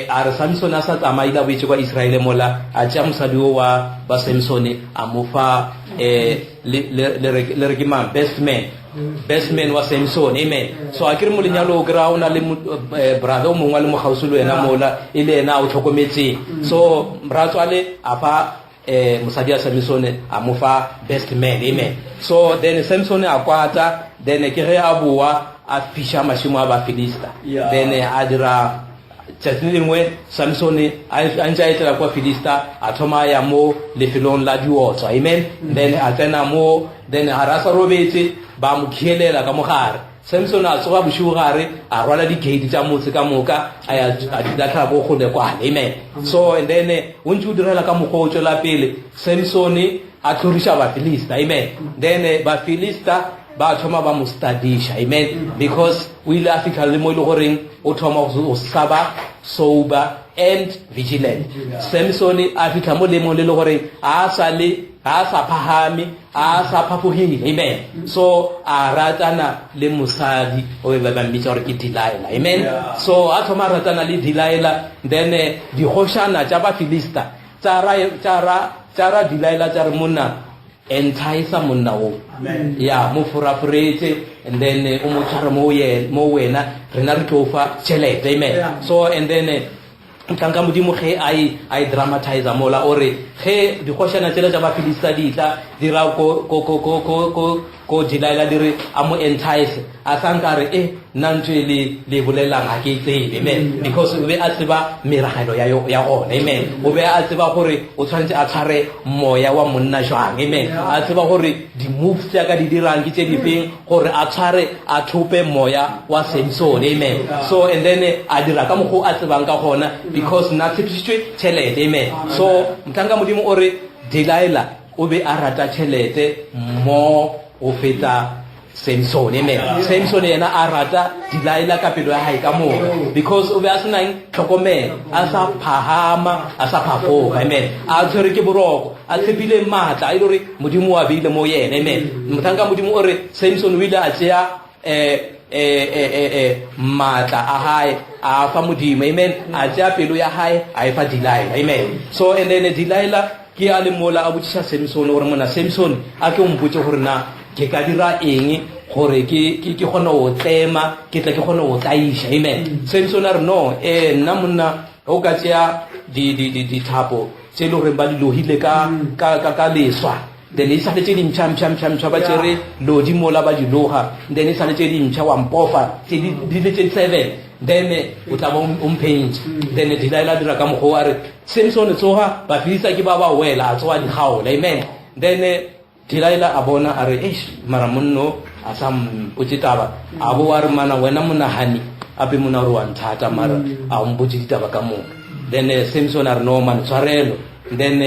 a re Samson a sa tsamaila boetse kwa Israele mola a tša mosadi o wa ba Samson a mofa le re ke mang best man wa Samson. Amen. So a kere mo lenyalo o kry-a o na le brother o mongwe le mogausolo ena mola e le ena o tlhokometseng. So ra tswale a fa mosadi a Samson a mofa best man. Amen. So then Samson a kwata, then ke ge a boa a fisha mašimo a ba Philista. Then a dira tšatši lengwe Samson a ntša etela kwa Philista a thoma ya mo lefelong la diotswa. Amen. Then a tsena mo, then a rasa robetse ba mo khielela ka mogare. Samson a tsoga bosigo gare a rwala di-gate tša motse ka moka a dilatla go gole kwane. Amen. So and then o ntse o direla ka mokgwa o tswela pele Samson a tlhoriša ba Philista. Amen. Then ba Philista ba thoma ba mo studisha. Amen. Because o ile a fitlha le mo e le goreng o thoma go saba, sober and vigilant. Samson a fitlha mo lemong le le goreng a sa phahame, a sa phapogile. Amen. So a ratana le mosadi o be ba mmitsa gore ke Delilah. Amen. So a thoma ratana le Delilah, then di hoshana tša ba Philista tša Delilah tša re monna entice monna o ya mo furafuretse, and then o mo tshwara mo wena rena re tlo fa tšhelete. Amen. So and then nkanka modimo ge ai dramatize mola ore ge di khoshana tsela tša ba Philista di tla dira ko ko Delilah dire amo entice a sankare nantwe le bolelang ha ke tsebe amen because o be a tseba meragelo ya ona amen o be a tseba gore o tshwantse a tshware moya wa monna jwang amen a tseba gore di moves tsa ka di dirang ke tse difeng gore a tshware a thope moya wa Samson amen so and then a dira ka mogo a tsebang ka gona because na tshepisitswe tšhelete amen so mtanga modimo o re Delilah o be a rata tšhelete mo o feta Samson amen Samson yena a rata Delilah ka pelo ya hae ka moka because o be a senang tlhokomelo a sa phahama a sa phafoga amen a tshwere ke boroko a tshepile matla a ile gore modimo wa beile mo yena amen mothanka modimo o re Samson o ile a tšea matla a hae a fa modimo amen a tšea pelo ya hae a e fa Delilah amen so and then Delilah ke a le mola a botsisa Samson gore mona Samson a ke o mpotse gore na ke ka dira eng gore ke gone o tsema ke tla ke gone o tlaisha amen Samson a re no nna monna o ka tšea di thapo tse le gore ba di lohile ka leswa then e sale tse dintšha ba tsere lodi mola ba di loga then e sale tse dintšha wa mpofa tse di le tse 7 then o tla bo umpentse then Delilah dira ka mogo a re Samson tsoga ba filisa ke ba wela a tsoga digaola amen then Delilah a bona a re mara monno a sa mpotse taba a bo a re mana wena monahani ape mona re wa nthata mara a mpotse ditaba ka moka then Samson a re no man tshwarelo then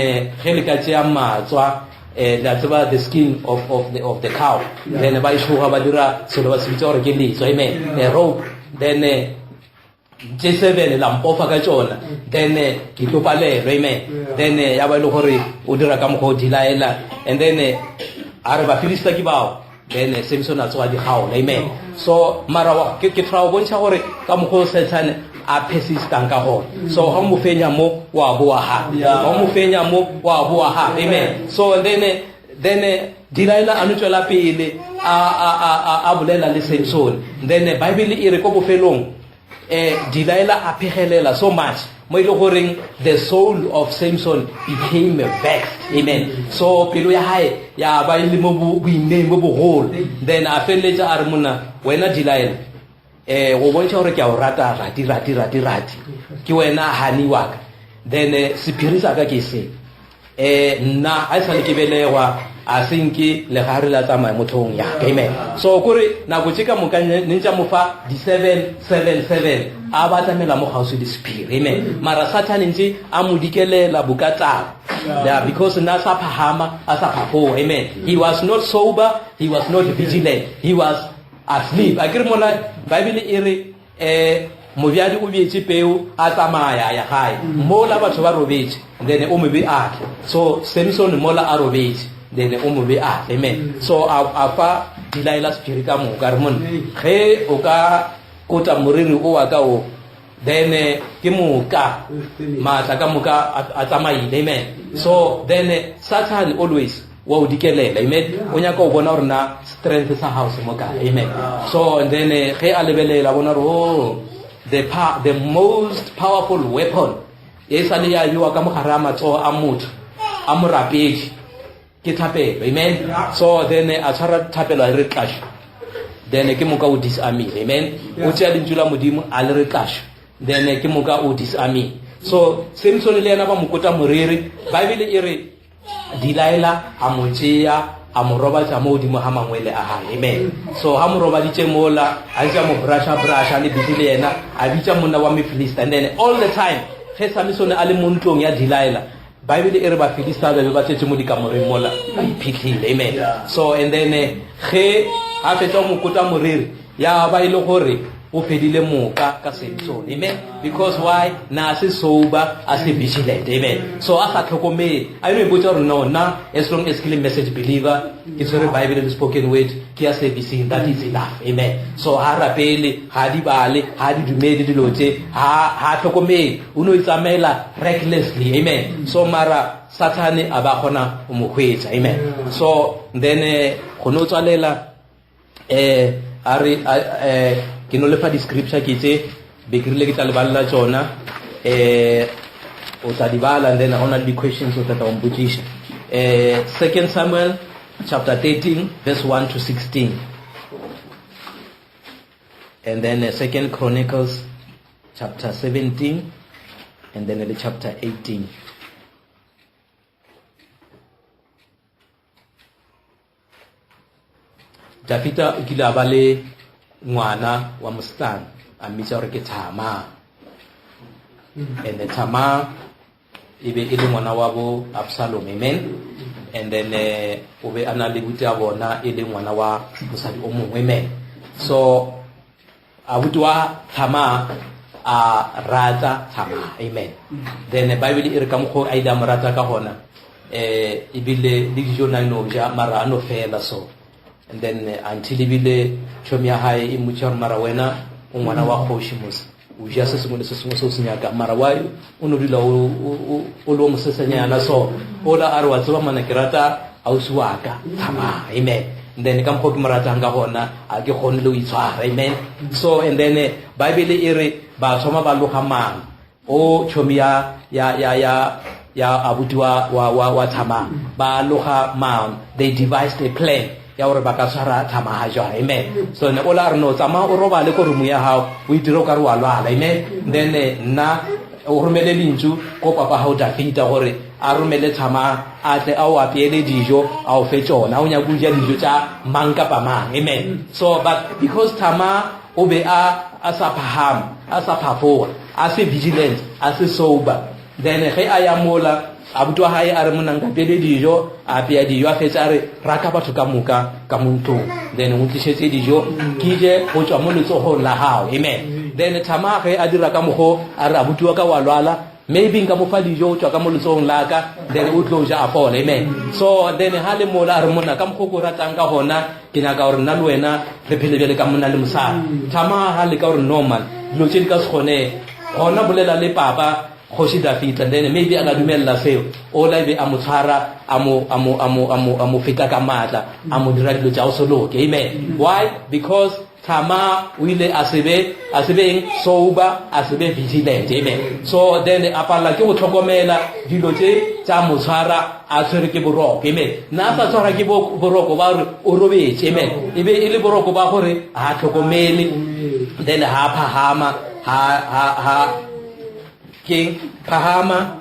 ge le ka tšea matswa that's about the skin of the cow then ba ishoga ba dira selo ba se bitsa gore ke letso amen a rope then J7 la mpofa ka tsona then ke topalelo amen then ya ba ile gore o dira ka mogo Delilah and then a re ba filista ke bao then Samson a tsoga digaola amen so mara ke tla bontsha gore ka mogo Satan a persistant ka ho so ha mo fenya mo wa boa ha mo fenya mo wa boa ha amen so and then Delilah a ntswela pele a bolela le Samson then Bible e re go bofelong Delilah a phegelela so much mo ile goreng the soul of Samson became vexed amen so pelo ya hae ya ba ile mo boineng bo bogolo then a feletsa a re mona wena Delilah go bontsha gore ke a o rata rati ke wena hani wa ka then sepirisa ka ke se nna a sa le ke belegwa a senke le gare la tsamaya mothong ya amen so kore na go tsika mokanye ntsha mofa di 777 a ba tsamela mo gausi di spirit amen mara Satan ntse a modikelela bukatsa because na sa phahama a sa phafo amen he was not sober he was not vigilant he was asleep a kere mola Bible e re mobiadi o bietse peo a tsamaya ya gae mola batho ba robetse then o mebe a so Samson mola a robetse then o mobe a amen so a fa Delilah spirit ka mo ka re mon ge o ka kota moriri o wa ka o then ke moka matla ka moka a tsamaile amen so then Satan always wa o dikelela amen o nyaka o bona gore na strength sa house mo ka amen so and then ge a lebelela bona re the most powerful weapon e sa le ya yo ka mogara matso a motho a morapedi ke thapelo amen so then a tshwara thapelo a re tlash then ke moka o disarmy amen o tšea lentswe modimo a le re tlash then ke moka o disarmy so Samson le yena ba mokota moriri Bible e re Delilah a motšea a mo robatsa mo dimo ha mangwele a hae amen so ha mo robaditse mola a ntse mo brusha le bitile yena a bitsa monna wa Philistine and then all the time ge Samson a le montlong ya Delilah Bible e re ba Philistine ba tsetse mo dikamoreng mola ba iphitlhile amen so and then ge a fetsa mo kota moriri ya ba ile gore o phedile moka ka Samson amen because why na se sober as a vigilant amen so a sa tlhokomele a ile botsa gore no na as long as ke message believer ke tsere Bible the spoken word ke ya servicing that is enough amen so ha rapele ha di bale ha di dumedi di lote ha tlhokomele o no itsamela recklessly amen so mara Satani a ba gona o mo khwetsa amen so then go no tswalela ke no le fa description ke tse be ke rile ke tla le balla tsona o tla di bala and then ona di questions o tla mbotsisha 2 Samuel chapter 13, verse 1 to 16. And then 2 Chronicles, chapter 17, and then chapter 18. Dafita o kile a ba le ngwana wa mosetsana a mmitsa gore ke Tama. And then Tama e be e le ngwana wa bo Absalom, amen. And then o be ana le buti a bona e le ngwana wa mosadi o mongwe, amen. So abuti wa Tama a rata Tama, amen. Then Bible e re ka mokgo a ile a mo rata ka gona e bile le dijo na no ja mara no fela so. And then until ibile chomi ya hae imuchar mara wena ngwana wa khoshi mos o ja se sengwe le se sengwe se o se nyaka mara wa o no dila o lo mosesenya na so ola a re wa tseba mana ke rata ausi wa ka Tama, amen. And then ka mokgo ke morata nga gona a ke gone le o itshwara, amen. So and then Bible e re ba thoma ba loga mang o chomi ya abuti wa Tama ba loga mang. They devised a plan ya gore ba ka tshwara Tama ha jwa, amen. So ne ola re no tsama o roba le ko rumu ya hao o itiro ka re wa lwala, amen. Then nna o romele lintsu ko papa ha o Dafita gore a romele Tama a tle a o apeele dijo a o fe tsona o nya go ja dijo tsa mang kapa mang, amen. So but because Tama o be a sa phaham a sa phafoga a se vigilant a se sober, then ge a ya mola abuti wa hae a re monang ka pele dijo a peya dijo a fetsa a re raka batho ka moka ka montong, then o tlisetse dijo ke je go tswa mo letsogong la hao, amen. Then Tama ge a dira ka mogo a re abuti wa ka wa lwala maybe nka mo fa dijo tswa ka mo letsogong la ka then o tlo ja a fola, amen. So then ha le mola a re mona ka mogo go ratang ka gona ke nyaka gore nna le wena re phele bjale ka monna le mosadi. Tama ha le ka gore normal dilo tse di ka se kgone gona bolela le papa khoshi Dafita, then maybe a ka dumella seo ola be a mo tshwara a mo feta ka matla a mo dira dilo tsa o soloke, amen. Why? Because Tama o ile a sebe sober a sebe vigilant, amen. So then a pala ke go tlhokomela dilo tse tsa mo tshwara a tshwere ke boroko, amen. Na sa tshwara ke boroko ba re o robetse, amen. E be e le boroko ba gore ha tlhokomele then ha phahama ha king phahama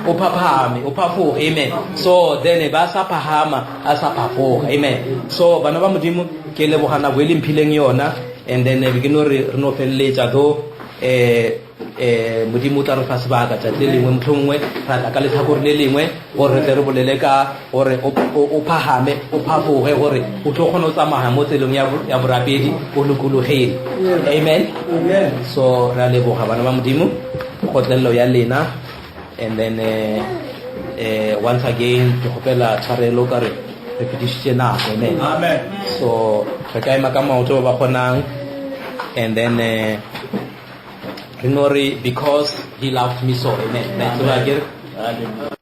o phahame o phafo, amen. So then ba sa phahama a sa phafo, amen. So bana ba modimo ke le bogana bo le mphileng yona, and then we no re no felletsa go modimo tla re fa sebaka tsa le lengwe mthongwe ra tla ka le tlhakore le lengwe gore re bolele ka gore o phahame o phafoge gore o tlo kgona o tsamaya mo tseleng ya borapedi o lokologile, amen. So ra leboga bana ba modimo khotlello ya lena, and then once again ke gopela tshwarelo ka re re fedisitse nako, amen. Amen. So re ka ema ka maoto ba kgonang, and then re no re because he loved me so, amen. That's what I get.